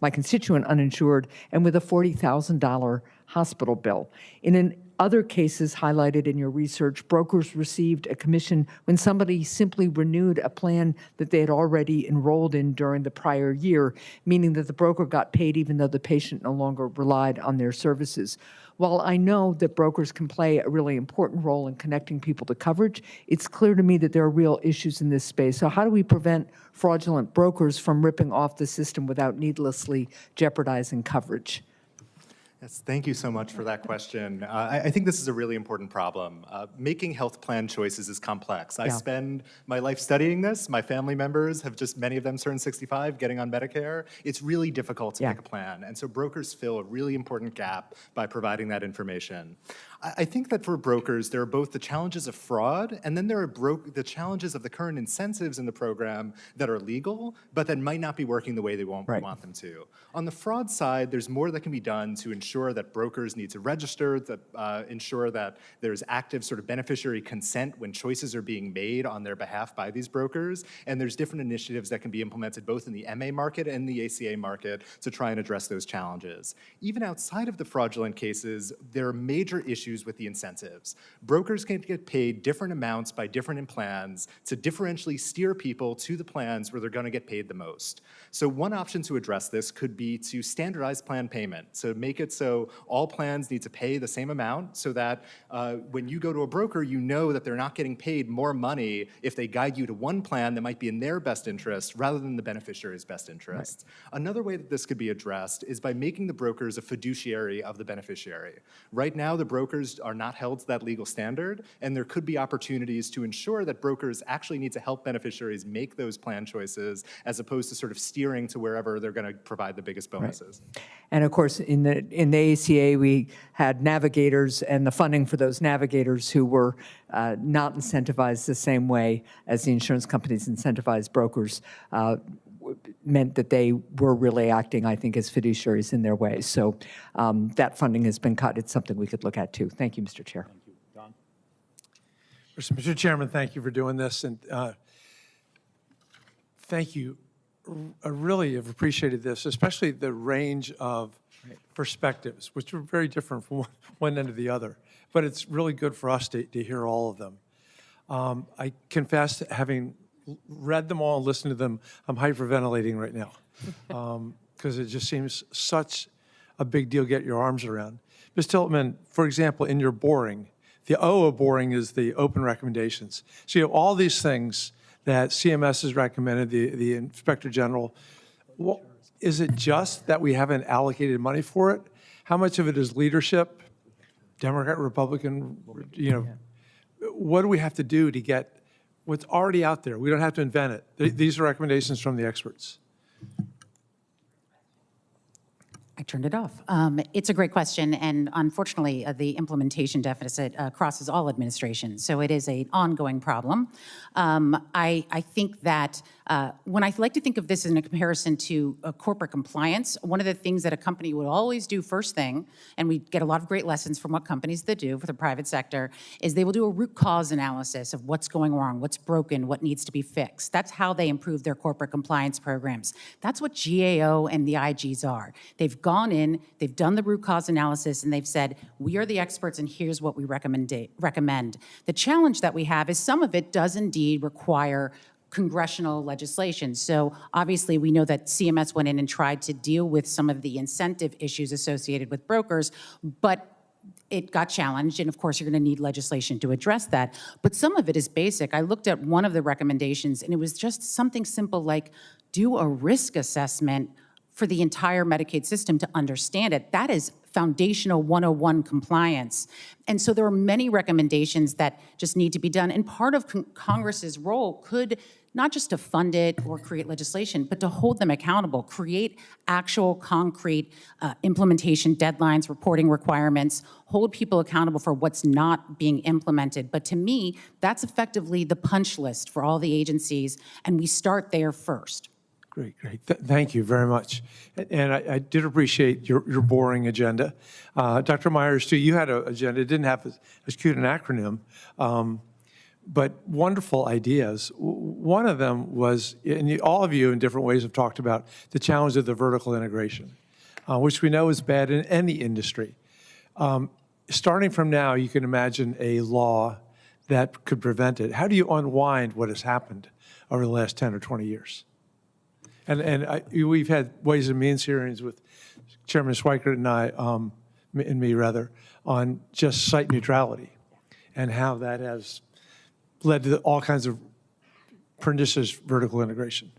my constituent uninsured and with a $40,000 hospital bill. In other cases highlighted in your research, brokers received a commission when somebody simply renewed a plan that they had already enrolled in during the prior year, meaning that the broker got paid even though the patient no longer relied on their services. While I know that brokers can play a really important role in connecting people to coverage, it's clear to me that there are real issues in this space. So how do we prevent fraudulent brokers from ripping off the system without needlessly jeopardizing coverage? Yes, thank you so much for that question. I think this is a really important problem. Making health plan choices is complex. I spend my life studying this. My family members have just, many of them turned 65, getting on Medicare. It's really difficult to pick a plan. And so brokers fill a really important gap by providing that information. I think that for brokers, there are both the challenges of fraud, and then there are the challenges of the current incentives in the program that are legal, but that might not be working the way they want them to. On the fraud side, there's more that can be done to ensure that brokers need to register, ensure that there's active sort of beneficiary consent when choices are being made on their behalf by these brokers, and there's different initiatives that can be implemented both in the MA market and the ACA market to try and address those challenges. Even outside of the fraudulent cases, there are major issues with the incentives. Brokers can get paid different amounts by different plans to differentially steer people to the plans where they're going to get paid the most. So one option to address this could be to standardize plan payment. So make it so all plans need to pay the same amount so that when you go to a broker, you know that they're not getting paid more money if they guide you to one plan that might be in their best interest rather than the beneficiary's best interest. Another way that this could be addressed is by making the brokers a fiduciary of the beneficiary. Right now, the brokers are not held to that legal standard, and there could be opportunities to ensure that brokers actually need to help beneficiaries make those plan choices as opposed to sort of steering to wherever they're going to provide the biggest bonuses. And of course, in the ACA, we had navigators, and the funding for those navigators who were not incentivized the same way as the insurance companies incentivized brokers meant that they were really acting, I think, as fiduciaries in their ways. So that funding has been cut. It's something we could look at, too. Thank you, Mr. Chair. Thank you. Don? Mr. Chairman, thank you for doing this, and thank you. I really have appreciated this, especially the range of perspectives, which are very different from one end to the other. But it's really good for us to hear all of them. I confess, having read them all and listened to them, I'm hyperventilating right now because it just seems such a big deal to get your arms around. Ms. Tillipman, for example, in your boring, the O of boring is the open recommendations. So you have all these things that CMS has recommended, the Inspector General. Well, is it just that we haven't allocated money for it? How much of it is leadership, Democrat, Republican, what do we have to do to get what's already out there? We don't have to invent it. These are recommendations from the experts. I turned it off. It's a great question, and unfortunately, the implementation deficit crosses all administrations, so it is an ongoing problem. I think that When I like to think of this in a comparison to corporate compliance, one of the things that a company would always do first thing, and we get a lot of great lessons from what companies that do for the private sector, is they will do a root cause analysis of what's going wrong, what's broken, what needs to be fixed. That's how they improve their corporate compliance programs. That's what GAO and the IGs are. They've gone in, they've done the root cause analysis, and they've said, we are the experts and here's what we recommend. The challenge that we have is some of it does indeed require congressional legislation. So obviously we know that CMS went in and tried to deal with some of the incentive issues associated with brokers, but it got challenged, and of course you're going to need legislation to address that. But some of it is basic. I looked at one of the recommendations, and it was just something simple like do a risk assessment for the entire Medicaid system to understand it. That is foundational 101 compliance. And so there are many recommendations that just need to be done. And part of Congress's role could not just to fund it or create legislation, but to hold them accountable, create actual concrete implementation deadlines, reporting requirements, hold people accountable for what's not being implemented. But to me, that's effectively the punch list for all the agencies, and we start there first. Great. Thank you very much. And I did appreciate your boring agenda. Dr. Meyers, too, you had an agenda. It didn't have as cute an acronym, but wonderful ideas. One of them was, and all of you in different ways have talked about the challenge of the vertical integration, which we know is bad in any industry. Starting from now, you can imagine a law that could prevent it. How do you unwind what has happened over the last 10 or 20 years? And we've had Ways and Means hearings with Chairman Schweikert and me, on just site neutrality and how that has led to all kinds of pernicious vertical integration.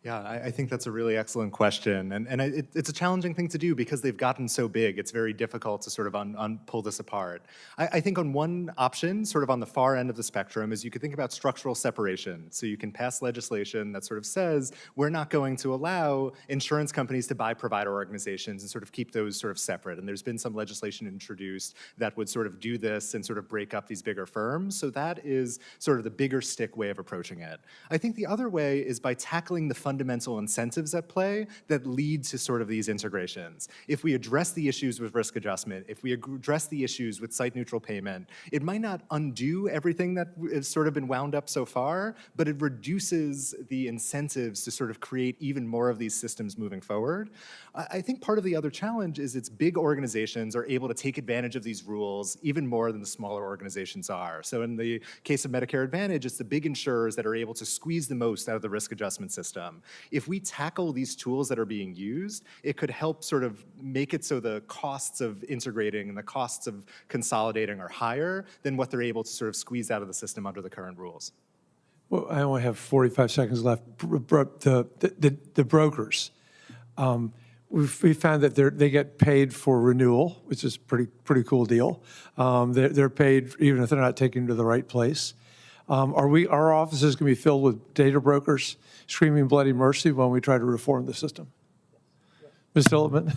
Yeah, I think that's a really excellent question. And it's a challenging thing to do because they've gotten so big. It's very difficult to sort of pull this apart. I think on one option, sort of on the far end of the spectrum, is you could think about structural separation. So you can pass legislation that sort of says, we're not going to allow insurance companies to buy provider organizations and sort of keep those sort of separate. And there's been some legislation introduced that would sort of do this and sort of break up these bigger firms. So that is sort of the bigger stick way of approaching it. I think the other way is by tackling the fundamental incentives at play that lead to sort of these integrations. If we address the issues with risk adjustment, if we address the issues with site-neutral payment, it might not undo everything that has sort of been wound up so far, but it reduces the incentives to sort of create even more of these systems moving forward. I think part of the other challenge is it's big organizations are able to take advantage of these rules even more than the smaller organizations are. So in the case of Medicare Advantage, it's the big insurers that are able to squeeze the most out of the risk adjustment system. If we tackle these tools that are being used, it could help sort of make it so the costs of integrating and the costs of consolidating are higher than what they're able to sort of squeeze out of the system under the current rules. Well, I only have 45 seconds left. The brokers, we found that they get paid for renewal, which is pretty cool deal. They're paid even if they're not taken to the right place. Our offices going to be filled with data brokers screaming bloody mercy when we try to reform the system? Ms. Tillipman?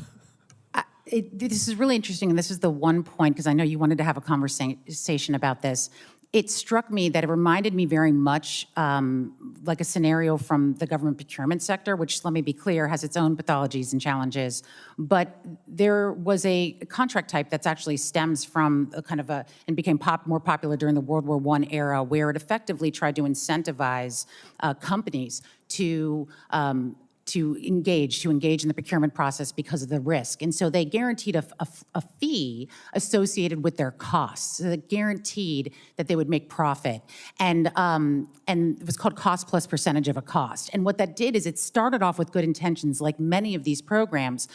This is really interesting, and this is the one point, because I know you wanted to have a conversation about this. It struck me that it reminded me very much like a scenario from the government procurement sector, which, let me be clear, has its own pathologies and challenges. But there was a contract type that's actually stems from a kind of and became more popular during the World War I era, where it effectively tried to incentivize companies to engage in the procurement process because of the risk. And so they guaranteed a fee associated with their costs. So they guaranteed that they would make profit. And it was called cost plus percentage of a cost. And what that did is it started off with good intentions, like many of these programs,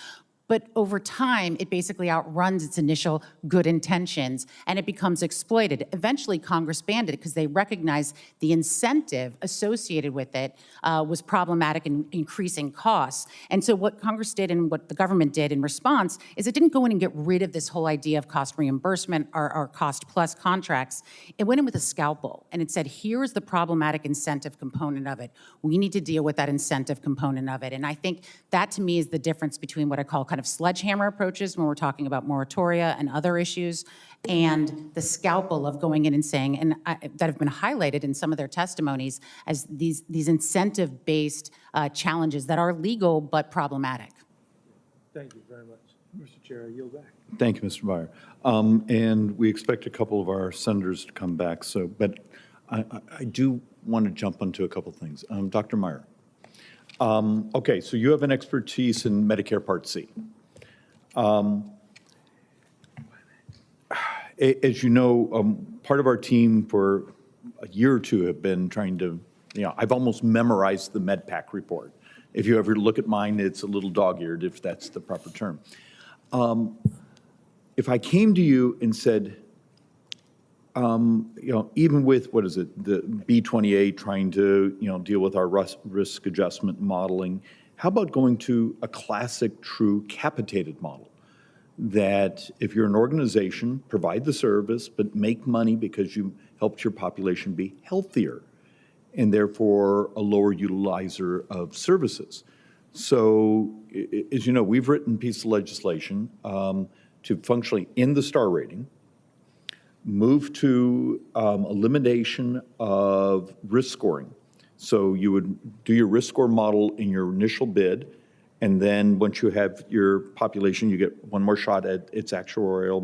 but over time, it basically outruns its initial good intentions, and it becomes exploited. Eventually, Congress banned it because they recognized the incentive associated with it was problematic and increasing costs. And so what Congress did and what the government did in response is it didn't go in and get rid of this whole idea of cost reimbursement or cost plus contracts. It went in with a scalpel, and it said, here is the problematic incentive component of it. We need to deal with that incentive component of it. And I think that, to me, is the difference between what I call kind kind of sledgehammer approaches when we're talking about moratoria and other issues, and the scalpel of going in and saying, that have been highlighted in some of their testimonies as these incentive-based challenges that are legal but problematic. Thank you very much. Mr. Chair, I yield back. Thank you, Mr. Meyer. And we expect a couple of our senators to come back, but I do want to jump onto a couple things. Dr. Meyer. Okay, so you have an expertise in Medicare Part C. As you know, part of our team for a year or two have been trying to, I've almost memorized the MedPAC report. If you ever look at mine, it's a little dog-eared, if that's the proper term. If I came to you and said, even with, what is it, the B28 trying to, deal with our risk adjustment modeling, how about going to a classic, true capitated model? That if you're an organization, provide the service, but make money because you helped your population be healthier and therefore a lower utilizer of services. So, as you know, we've written a piece of legislation to functionally end the star rating, move to elimination of risk scoring. So you would do your risk score model in your initial bid, and then once you have your population, you get one more shot at its actuarial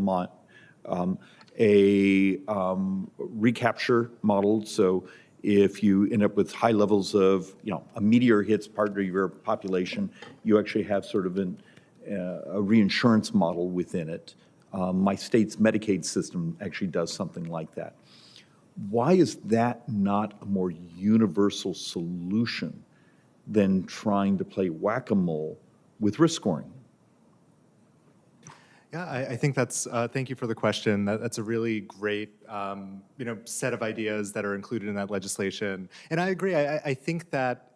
recapture model. So if you end up with high levels of, a meteor hits part of your population, you actually have sort of a reinsurance model within it. My state's Medicaid system actually does something like that. Why is that not a more universal solution than trying to play whack-a-mole with risk scoring? Yeah, I think that's, thank you for the question. That's a really great, set of ideas that are included in that legislation. And I agree, I think that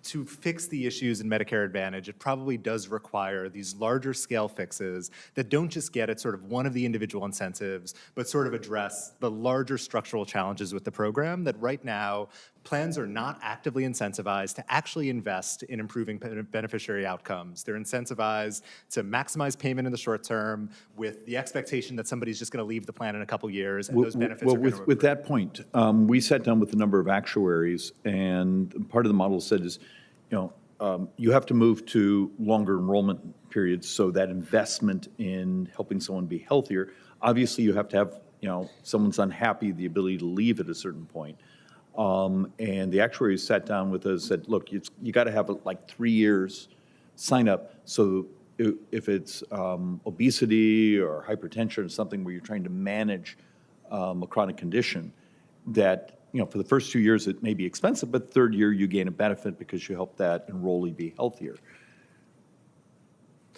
to fix the issues in Medicare Advantage, it probably does require these larger scale fixes that don't just get at sort of one of the individual incentives, but sort of address the larger structural challenges with the program that right now plans are not actively incentivized to actually invest in improving beneficiary outcomes. They're incentivized to maximize payment in the short term with the expectation that somebody's just going to leave the plan in a couple years and those benefits are going to accrue. With that point, we sat down with a number of actuaries, and part of the model said is, you have to move to longer enrollment periods, so that investment in helping someone be healthier, obviously you have to have, someone's unhappy, the ability to leave at a certain point. And the actuaries sat down with us and said, look, you got to have like 3 years sign up. So if it's obesity or hypertension or something where you're trying to manage a chronic condition, that for the first 2 years it may be expensive, but third year you gain a benefit because you help that enrollee be healthier.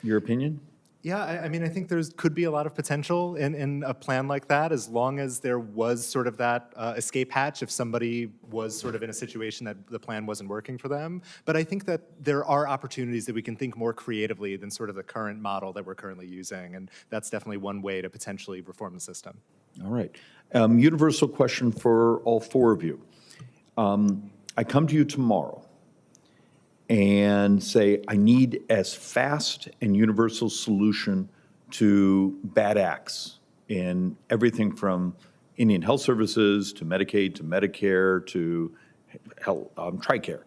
Your opinion? Yeah, I mean, I think could be a lot of potential in a plan like that, as long as there was sort of that escape hatch if somebody was sort of in a situation that the plan wasn't working for them. But I think that there are opportunities that we can think more creatively than sort of the current model that we're currently using, and that's definitely one way to potentially reform the system. All right. Universal question for all four of you. I come to you tomorrow and say, I need as fast and universal solution to bad acts in everything from Indian Health Services to Medicaid to Medicare to health, TRICARE.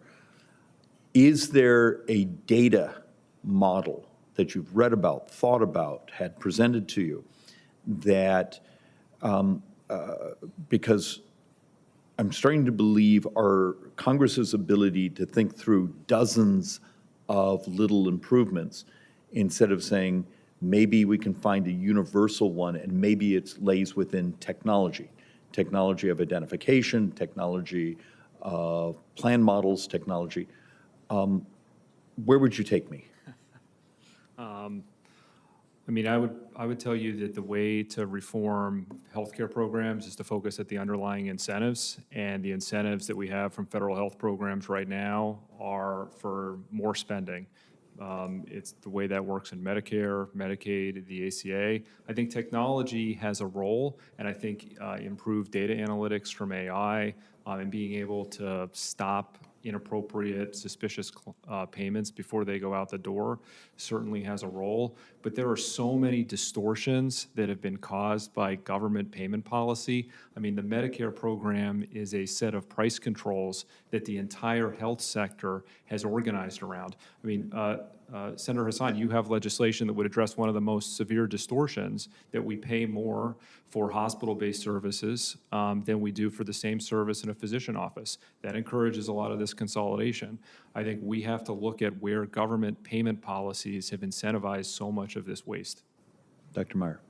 Is there a data model that you've read about, thought about, had presented to you that, because I'm starting to believe our Congress's ability to think through dozens of little improvements instead of saying maybe we can find a universal one and maybe it lays within technology of identification, technology of plan models, technology. Where would you take me? I mean, I would tell you that the way to reform healthcare programs is to focus at the underlying incentives, and the incentives that we have from federal health programs right now are for more spending. It's the way that works in Medicare, Medicaid, the ACA. I think technology has a role, and I think improved data analytics from AI and being able to stop inappropriate, suspicious payments before they go out the door certainly has a role. But there are so many distortions that have been caused by government payment policy. I mean, the Medicare program is a set of price controls that the entire health sector has organized around. I mean, Senator Hassan, you have legislation that would address one of the most severe distortions, that we pay more for hospital-based services than we do for the same service in a physician office. That encourages a lot of this consolidation. I think we have to look at where government payment policies have incentivized so much of this waste. Dr. Meyer.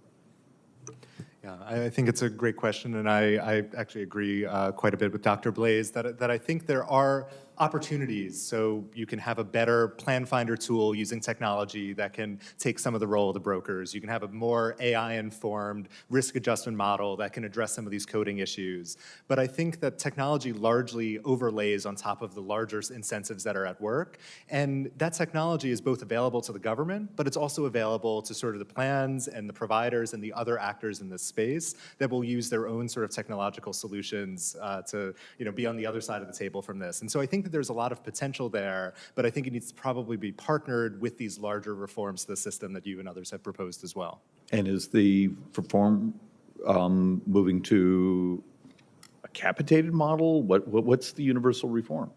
Yeah, I think it's a great question, and I actually agree quite a bit with Dr. Blase that I think there are opportunities so you can have a better plan finder tool using technology that can take some of the role of the brokers. You can have a more AI-informed risk adjustment model that can address some of these coding issues. But I think that technology largely overlays on top of the larger incentives that are at work. And that technology is both available to the government, but it's also available to sort of the plans and the providers and the other actors in this space that will use their own sort of technological solutions to be on the other side of the table from this. And so I think that there's a lot of potential there, but I think it needs to probably be partnered with these larger reforms to the system that you and others have proposed as well. And is the reform moving to a capitated model? What's the universal reform?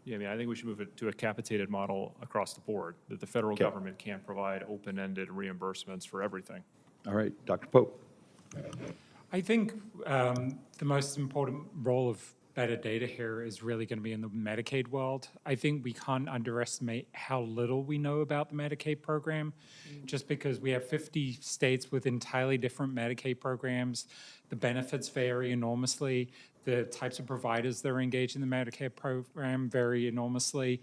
Yeah, I mean, I think we should move it to a capitated model across the board, that the federal government can't provide open-ended reimbursements for everything. All right, Dr. Pope. I think the most important role of better data here is really going to be in the Medicaid world. I think we can't underestimate how little we know about the Medicaid program, just because we have 50 states with entirely different Medicaid programs. The benefits vary enormously. The types of providers that are engaged in the Medicaid program vary enormously.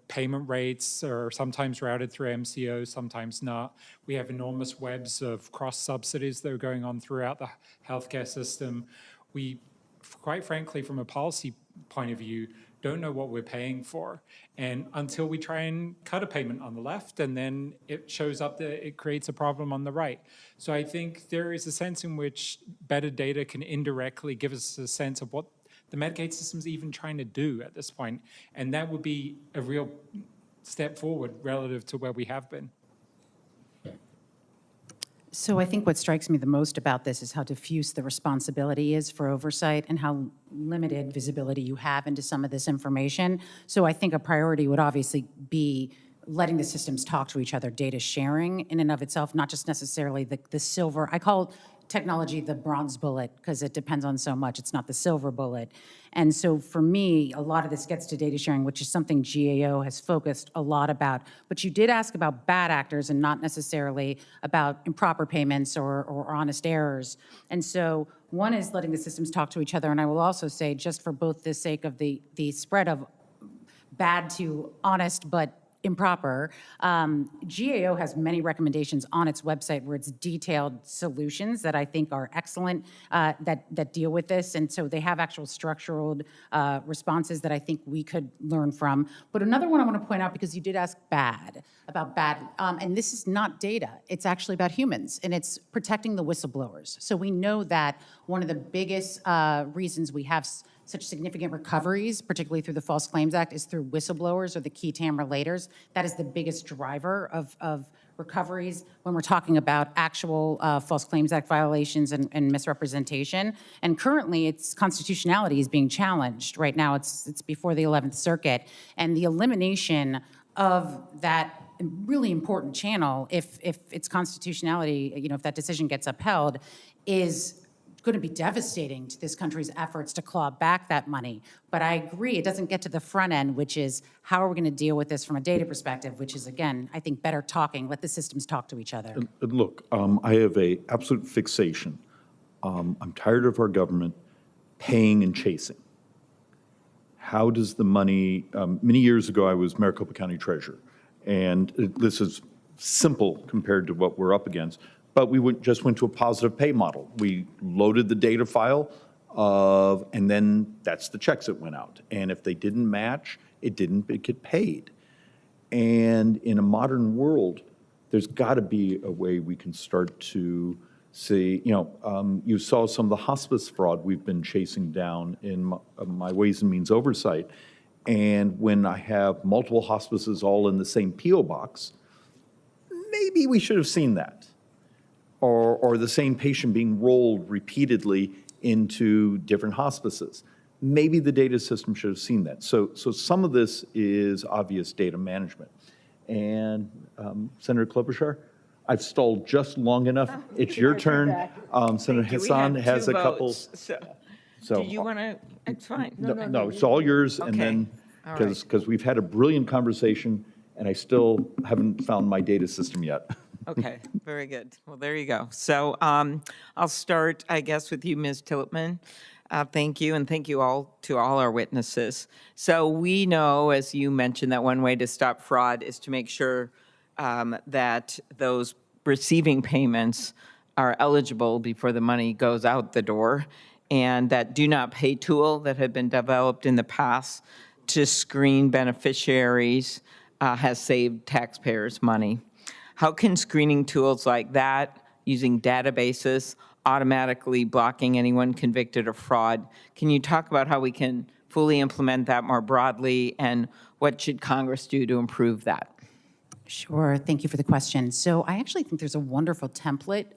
Payment rates are sometimes routed through MCOs, sometimes not. We have enormous webs of cross-subsidies that are going on throughout the healthcare system. We, quite frankly, from a policy point of view, don't know what we're paying for. And until we try and cut a payment on the left, and then it shows up that it creates a problem on the right. So I think there is a sense in which better data can indirectly give us a sense of what the Medicaid system's even trying to do at this point. And that would be a real step forward relative to where we have been. So I think what strikes me the most about this is how diffuse the responsibility is for oversight and how limited visibility you have into some of this information. So I think a priority would obviously be letting the systems talk to each other, data sharing in and of itself, not just necessarily the silver. I call technology the bronze bullet because it depends on so much. It's not the silver bullet. And so for me, a lot of this gets to data sharing, which is something GAO has focused a lot about. But you did ask about bad actors and not necessarily about improper payments or honest errors. And so one is letting the systems talk to each other. And I will also say, just for both the sake of the spread of bad to honest, but improper. GAO has many recommendations on its website where it's detailed solutions that I think are excellent that deal with this. And so they have actual structural responses that I think we could learn from. But another one I want to point out, because you did ask about bad, and this is not data. It's actually about humans, and it's protecting the whistleblowers. So we know that one of the biggest reasons we have such significant recoveries, particularly through the False Claims Act, is through whistleblowers or the key TAM relators. That is the biggest driver of recoveries when we're talking about actual False Claims Act violations and misrepresentation. And currently, its constitutionality is being challenged. Right now, it's before the 11th Circuit. And the elimination of that really important channel, if its constitutionality, if that decision gets upheld, is going to be devastating to this country's efforts to claw back that money. But I agree, it doesn't get to the front end, which is how are we going to deal with this from a data perspective, which is, again, I think better talking, let the systems talk to each other. And look, I have a absolute fixation. I'm tired of our government paying and chasing. How does the money, many years ago I was Maricopa County Treasurer, and this is simple compared to what we're up against, but we just went to a positive pay model. We loaded the data file and then that's the checks that went out. And if they didn't match, it didn't get paid. And in a modern world, there's got to be a way we can start to See, you saw some of the hospice fraud we've been chasing down in my Ways and Means oversight. And when I have multiple hospices all in the same PO box, maybe we should have seen that. Or the same patient being rolled repeatedly into different hospices. Maybe the data system should have seen that. So some of this is obvious data management. And Senator Klobuchar, I've stalled just long enough. It's your turn. Senator Hassan has a couple. So, So do you want to, it's fine. no, it's all yours. And Okay. then, All right. because we've had a brilliant conversation, and I still haven't found my data system yet. Okay, very good. Well, there you go. So I'll start, I guess, with you, Ms. Tillipman. Thank you, and thank you all to all our witnesses. So we know, as you mentioned, that one way to stop fraud is to make sure that those receiving payments are eligible before the money goes out the door, and that do not pay tool that had been developed in the past to screen beneficiaries has saved taxpayers money. How can screening tools like that, using databases, automatically blocking anyone convicted of fraud, can you talk about how we can fully implement that more broadly, and what should Congress do to improve that? Sure. Thank you for the question. So I actually think there's a wonderful template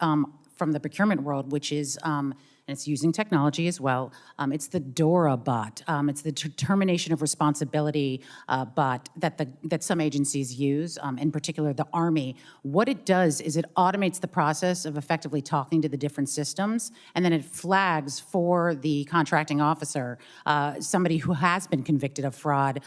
from the procurement world, which is, and it's using technology as well. It's the DORA bot. It's the determination of responsibility bot that some agencies use, in particular the Army. What it does is it automates the process of effectively talking to the different systems, and then it flags for the contracting officer somebody who has been convicted of fraud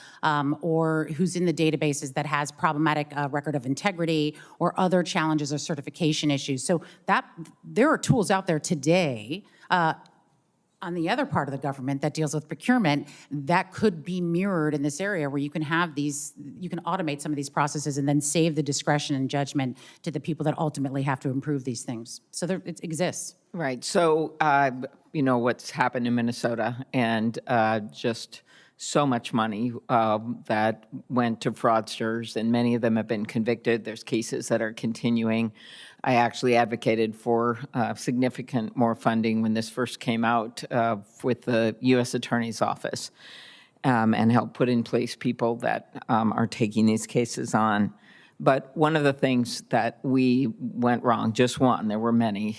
or who's in the databases that has problematic record of integrity or other challenges or certification issues. So that there are tools out there today on the other part of the government that deals with procurement that could be mirrored in this area, where you can have these, you can automate some of these processes and then save the discretion and judgment to the people that ultimately have to improve these things. So there, it exists. Right. So, you know, what's happened in Minnesota, and just so much money that went to fraudsters, and many of them have been convicted. There's cases that are continuing. I actually advocated for significant more funding when this first came out with the U.S. Attorney's Office, and helped put in place people that are taking these cases on. But one of the things that we went wrong, just one, there were many,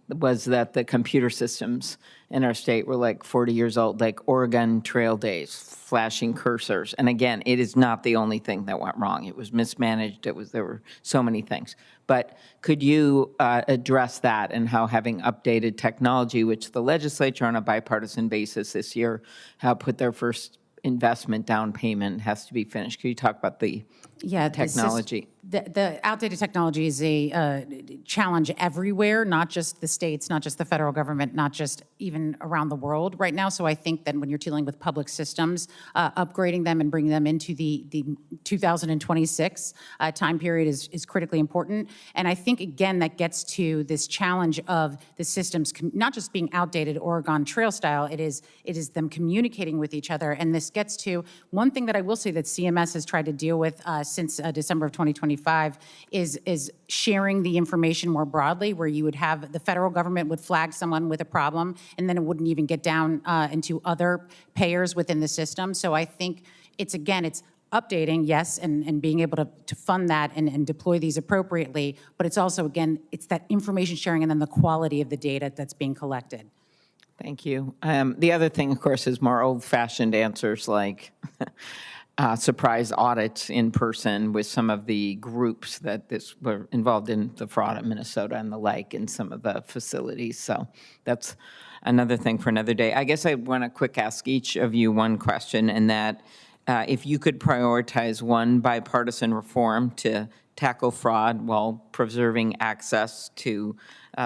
was that the computer systems in our state were like 40 years old, like Oregon Trail days, flashing cursors. And again, it is not the only thing that went wrong. It was mismanaged. There were so many things. But could you address that, and how having updated technology, which the legislature on a bipartisan basis this year have put their first investment down payment has to be finished? Could you talk about the technology? The outdated technology is a challenge everywhere, not just the states, not just the federal government, not just even around the world right now. So I think that when you're dealing with public systems, upgrading them and bringing them into the 2026 time period is critically important. And I think, again, that gets to this challenge of the systems not just being outdated Oregon Trail style, it is them communicating with each other. And this gets to one thing that I will say that CMS has tried to deal with since December of 2025 is sharing the information more broadly, where you would have the federal government would flag someone with a problem, and then it wouldn't even get down into other payers within the system. So I think it's updating, yes, and being able to fund that and deploy these appropriately, but it's also, again, it's that information sharing and then the quality of the data that's being collected. Thank you. The other thing, of course, is more old-fashioned answers like surprise audits in person with some of the groups that were involved in the fraud in Minnesota and the like in some of the facilities. So that's another thing for another day. I guess I want to quick ask each of you one question, and that if you could prioritize one bipartisan reform to tackle fraud while preserving access to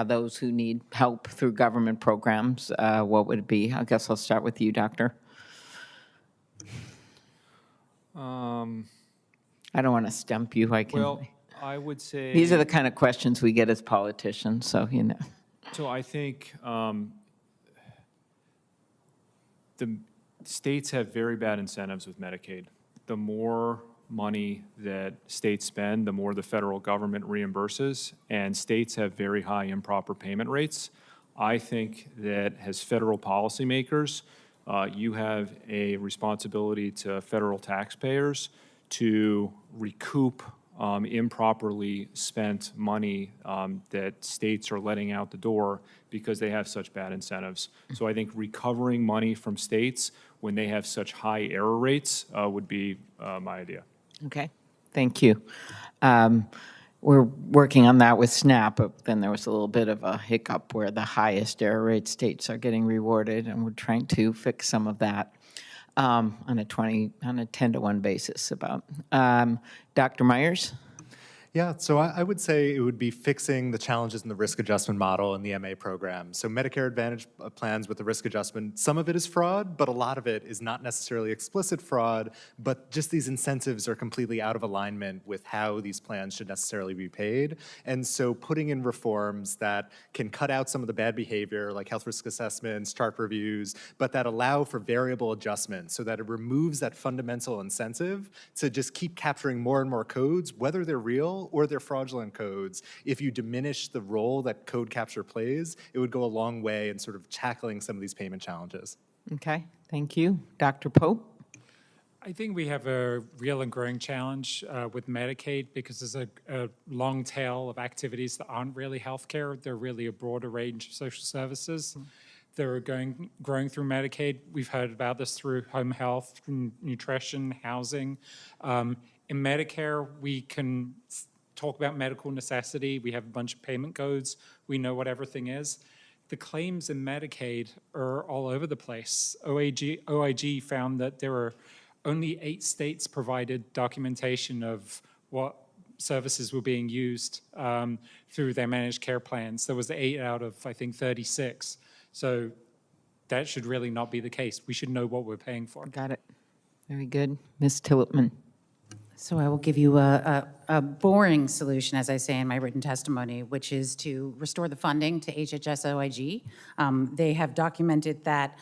those who need help through government programs, what would it be? I guess I'll start with you, Doctor. I don't want to stump you. Well, I would say... These are the kind of questions we get as politicians, so, you know. So I think the states have very bad incentives with Medicaid. The more money that states spend, the more the federal government reimburses, and states have very high improper payment rates. I think that as federal policymakers, you have a responsibility to federal taxpayers to recoup improperly spent money that states are letting out the door because they have such bad incentives. So I think recovering money from states when they have such high error rates would be my idea. Okay, thank you. We're working on that with SNAP, but then there was a little bit of a hiccup where the highest error rate states are getting rewarded, and we're trying to fix some of that on a 10-to-1 basis about. Dr. Meyers? Yeah, so I would say it would be fixing the challenges in the risk adjustment model in the MA program. So Medicare Advantage plans with the risk adjustment, some of it is fraud, but a lot of it is not necessarily explicit fraud, but just these incentives are completely out of alignment with how these plans should necessarily be paid. And so putting in reforms that can cut out some of the bad behavior, like health risk assessments, chart reviews, but that allow for variable adjustments so that it removes that fundamental incentive to just keep capturing more and more codes, whether they're real or they're fraudulent codes. If you diminish the role that code capture plays, it would go a long way in sort of tackling some of these payment challenges. Okay, thank you. Dr. Pope? I think we have a real and growing challenge with Medicaid because there's a long tail of activities that aren't really healthcare. They're really a broader range of social services that are growing through Medicaid. We've heard about this through home health, nutrition, housing. In Medicare, we can talk about medical necessity. We have a bunch of payment codes. We know what everything is. The claims in Medicaid are all over the place. OIG found that there were only 8 states provided documentation of what services were being used through their managed care plans. There was 8 out of, I think, 36. So that should really not be the case. We should know what we're paying for. Got it. Very good. Ms. Tillipman? So I will give you a boring solution, as I say in my written testimony, which is to restore the funding to HHS OIG. They have documented that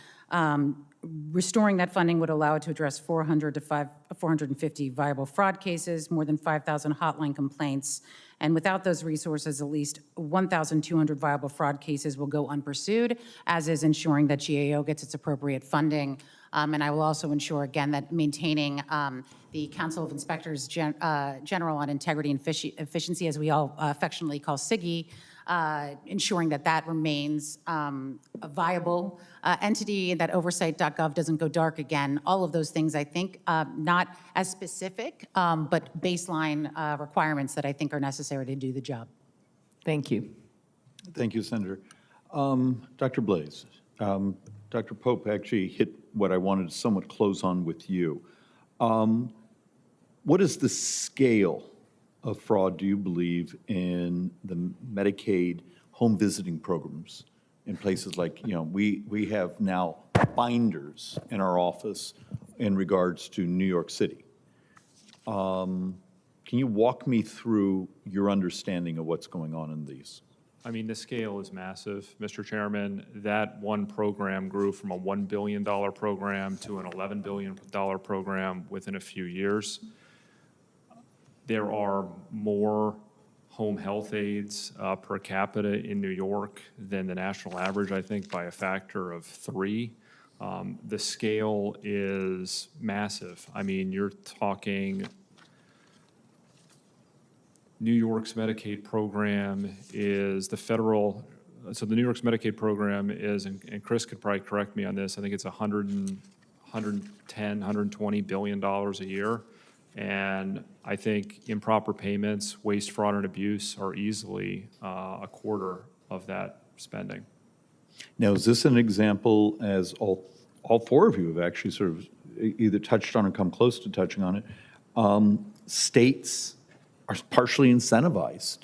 restoring that funding would allow it to address 400 to 450 viable fraud cases, more than 5,000 hotline complaints, and without those resources, at least 1,200 viable fraud cases will go unpursued, as is ensuring that GAO gets its appropriate funding. And I will also ensure, again, that maintaining the Council of Inspectors General on Integrity and Efficiency, as we all affectionately call SIGI, ensuring that that remains a viable entity, and that oversight.gov doesn't go dark again. All of those things, I think, not as specific, but baseline requirements that I think are necessary to do the job. Thank you. Thank you, Senator. Dr. Blase, Dr. Pope actually hit what I wanted to somewhat close on with you. What is the scale of fraud, do you believe, in the Medicaid home visiting programs in places like, we have now binders in our office in regards to New York City. Can you walk me through your understanding of what's going on in these? I mean, the scale is massive, Mr. Chairman. That one program grew from a $1 billion program to an $11 billion program within a few years. There are more home health aides per capita in New York than the national average, I think, by a factor of 3. The scale is massive. I mean, you're talking New York's Medicaid program is the federal, so the New York's Medicaid program is, and Chris could probably correct me on this, I think it's $110, $120 billion a year. And I think improper payments, waste, fraud, and abuse are easily a quarter of that spending. Now, is this an example, as all 4 of you have actually sort of either touched on or come close to touching on it, states are partially incentivized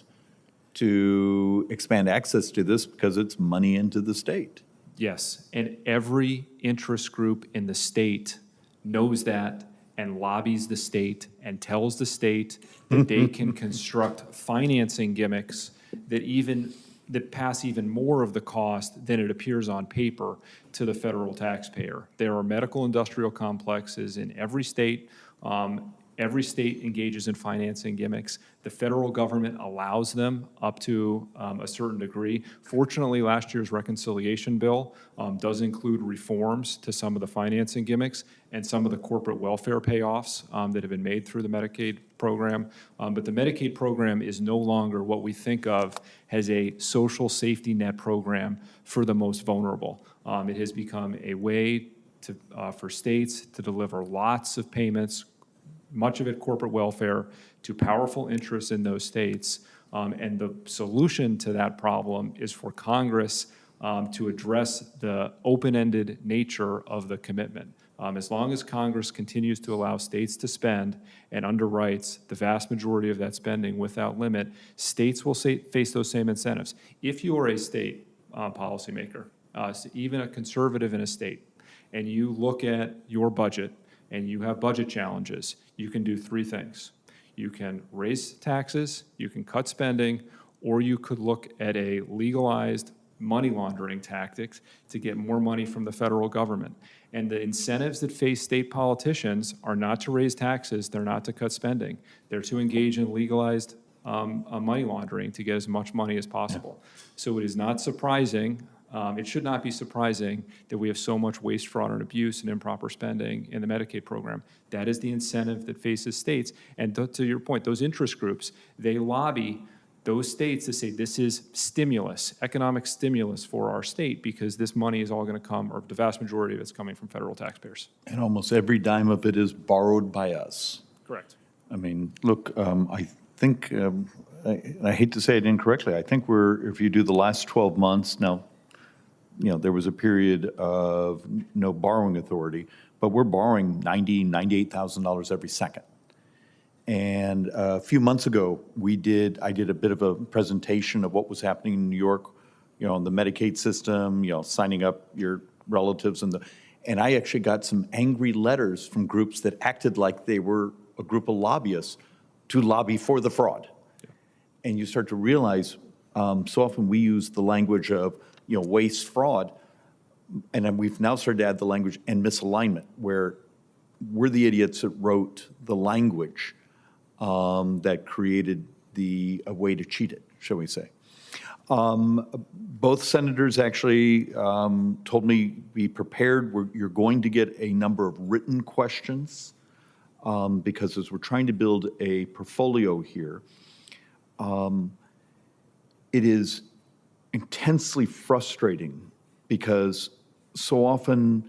to expand access to this because it's money into the state? Yes, and every interest group in the state knows that and lobbies the state and tells the state that they can construct financing gimmicks that pass even more of the cost than it appears on paper to the federal taxpayer. There are medical industrial complexes in every state. Every state engages in financing gimmicks. The federal government allows them up to a certain degree. Fortunately, last year's reconciliation bill does include reforms to some of the financing gimmicks and some of the corporate welfare payoffs that have been made through the Medicaid program. But the Medicaid program is no longer what we think of as a social safety net program for the most vulnerable. It has become a way for states to deliver lots of payments, much of it corporate welfare, to powerful interests in those states. And the solution to that problem is for Congress to address the open-ended nature of the commitment. As long as Congress continues to allow states to spend and underwrites the vast majority of that spending without limit, states will face those same incentives. If you are a state policymaker, even a conservative in a state, and you look at your budget and you have budget challenges, you can do three things. You can raise taxes, you can cut spending, or you could look at a legalized money laundering tactics to get more money from the federal government. And the incentives that face state politicians are not to raise taxes, they're not to cut spending. They're to engage in legalized money laundering to get as much money as possible. So it is not surprising, it should not be surprising that we have so much waste, fraud, and abuse and improper spending in the Medicaid program. That is the incentive that faces states. And to your point, those interest groups, they lobby those states to say this is stimulus, economic stimulus for our state, because this money is all going to come, or the vast majority of it's coming from federal taxpayers. And almost every dime of it is borrowed by us. Correct. I mean, look, I think, I hate to say it incorrectly, I think if you do the last 12 months, now, there was a period of no borrowing authority, but we're borrowing $90,000, $98,000 every second. And a few months ago, I did a bit of a presentation of what was happening in New York, on the Medicaid system, signing up your relatives, and I actually got some angry letters from groups that acted like they were a group of lobbyists to lobby for the fraud. Yeah. And you start to realize, so often we use the language of, waste, fraud, and then we've now started to add the language and misalignment, where we're the idiots that wrote the language that created a way to cheat it, shall we say. Both senators actually told me be prepared. You're going to get a number of written questions because as we're trying to build a portfolio here, it is intensely frustrating because so often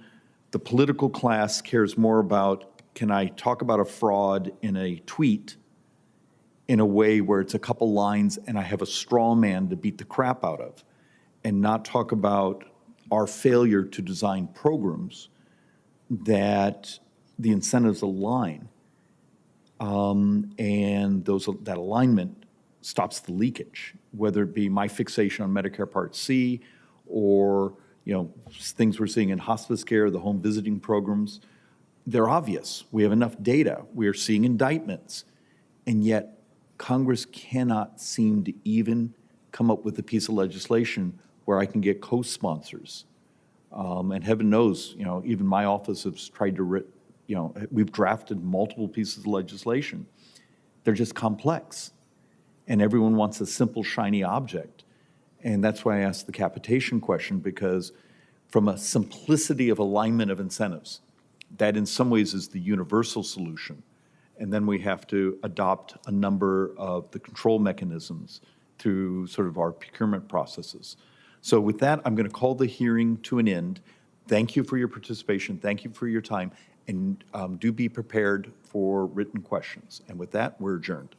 the political class cares more about, can I talk about a fraud in a tweet in a way where it's a couple lines and I have a straw man to beat the crap out of, and not talk about our failure to design programs that the incentives align, and that alignment stops the leakage, whether it be my fixation on Medicare Part C or things we're seeing in hospice care, the home visiting programs. They're obvious. We have enough data. We are seeing indictments. And yet Congress cannot seem to even come up with a piece of legislation where I can get co-sponsors. And heaven knows, even my office has tried to, we've drafted multiple pieces of legislation. They're just complex. And everyone wants a simple, shiny object. And that's why I asked the capitation question, because from a simplicity of alignment of incentives, that in some ways is the universal solution. And then we have to adopt a number of the control mechanisms through sort of our procurement processes. So with that, I'm going to call the hearing to an end. Thank you for your participation. Thank you for your time. And do be prepared for written questions. And with that, we're adjourned.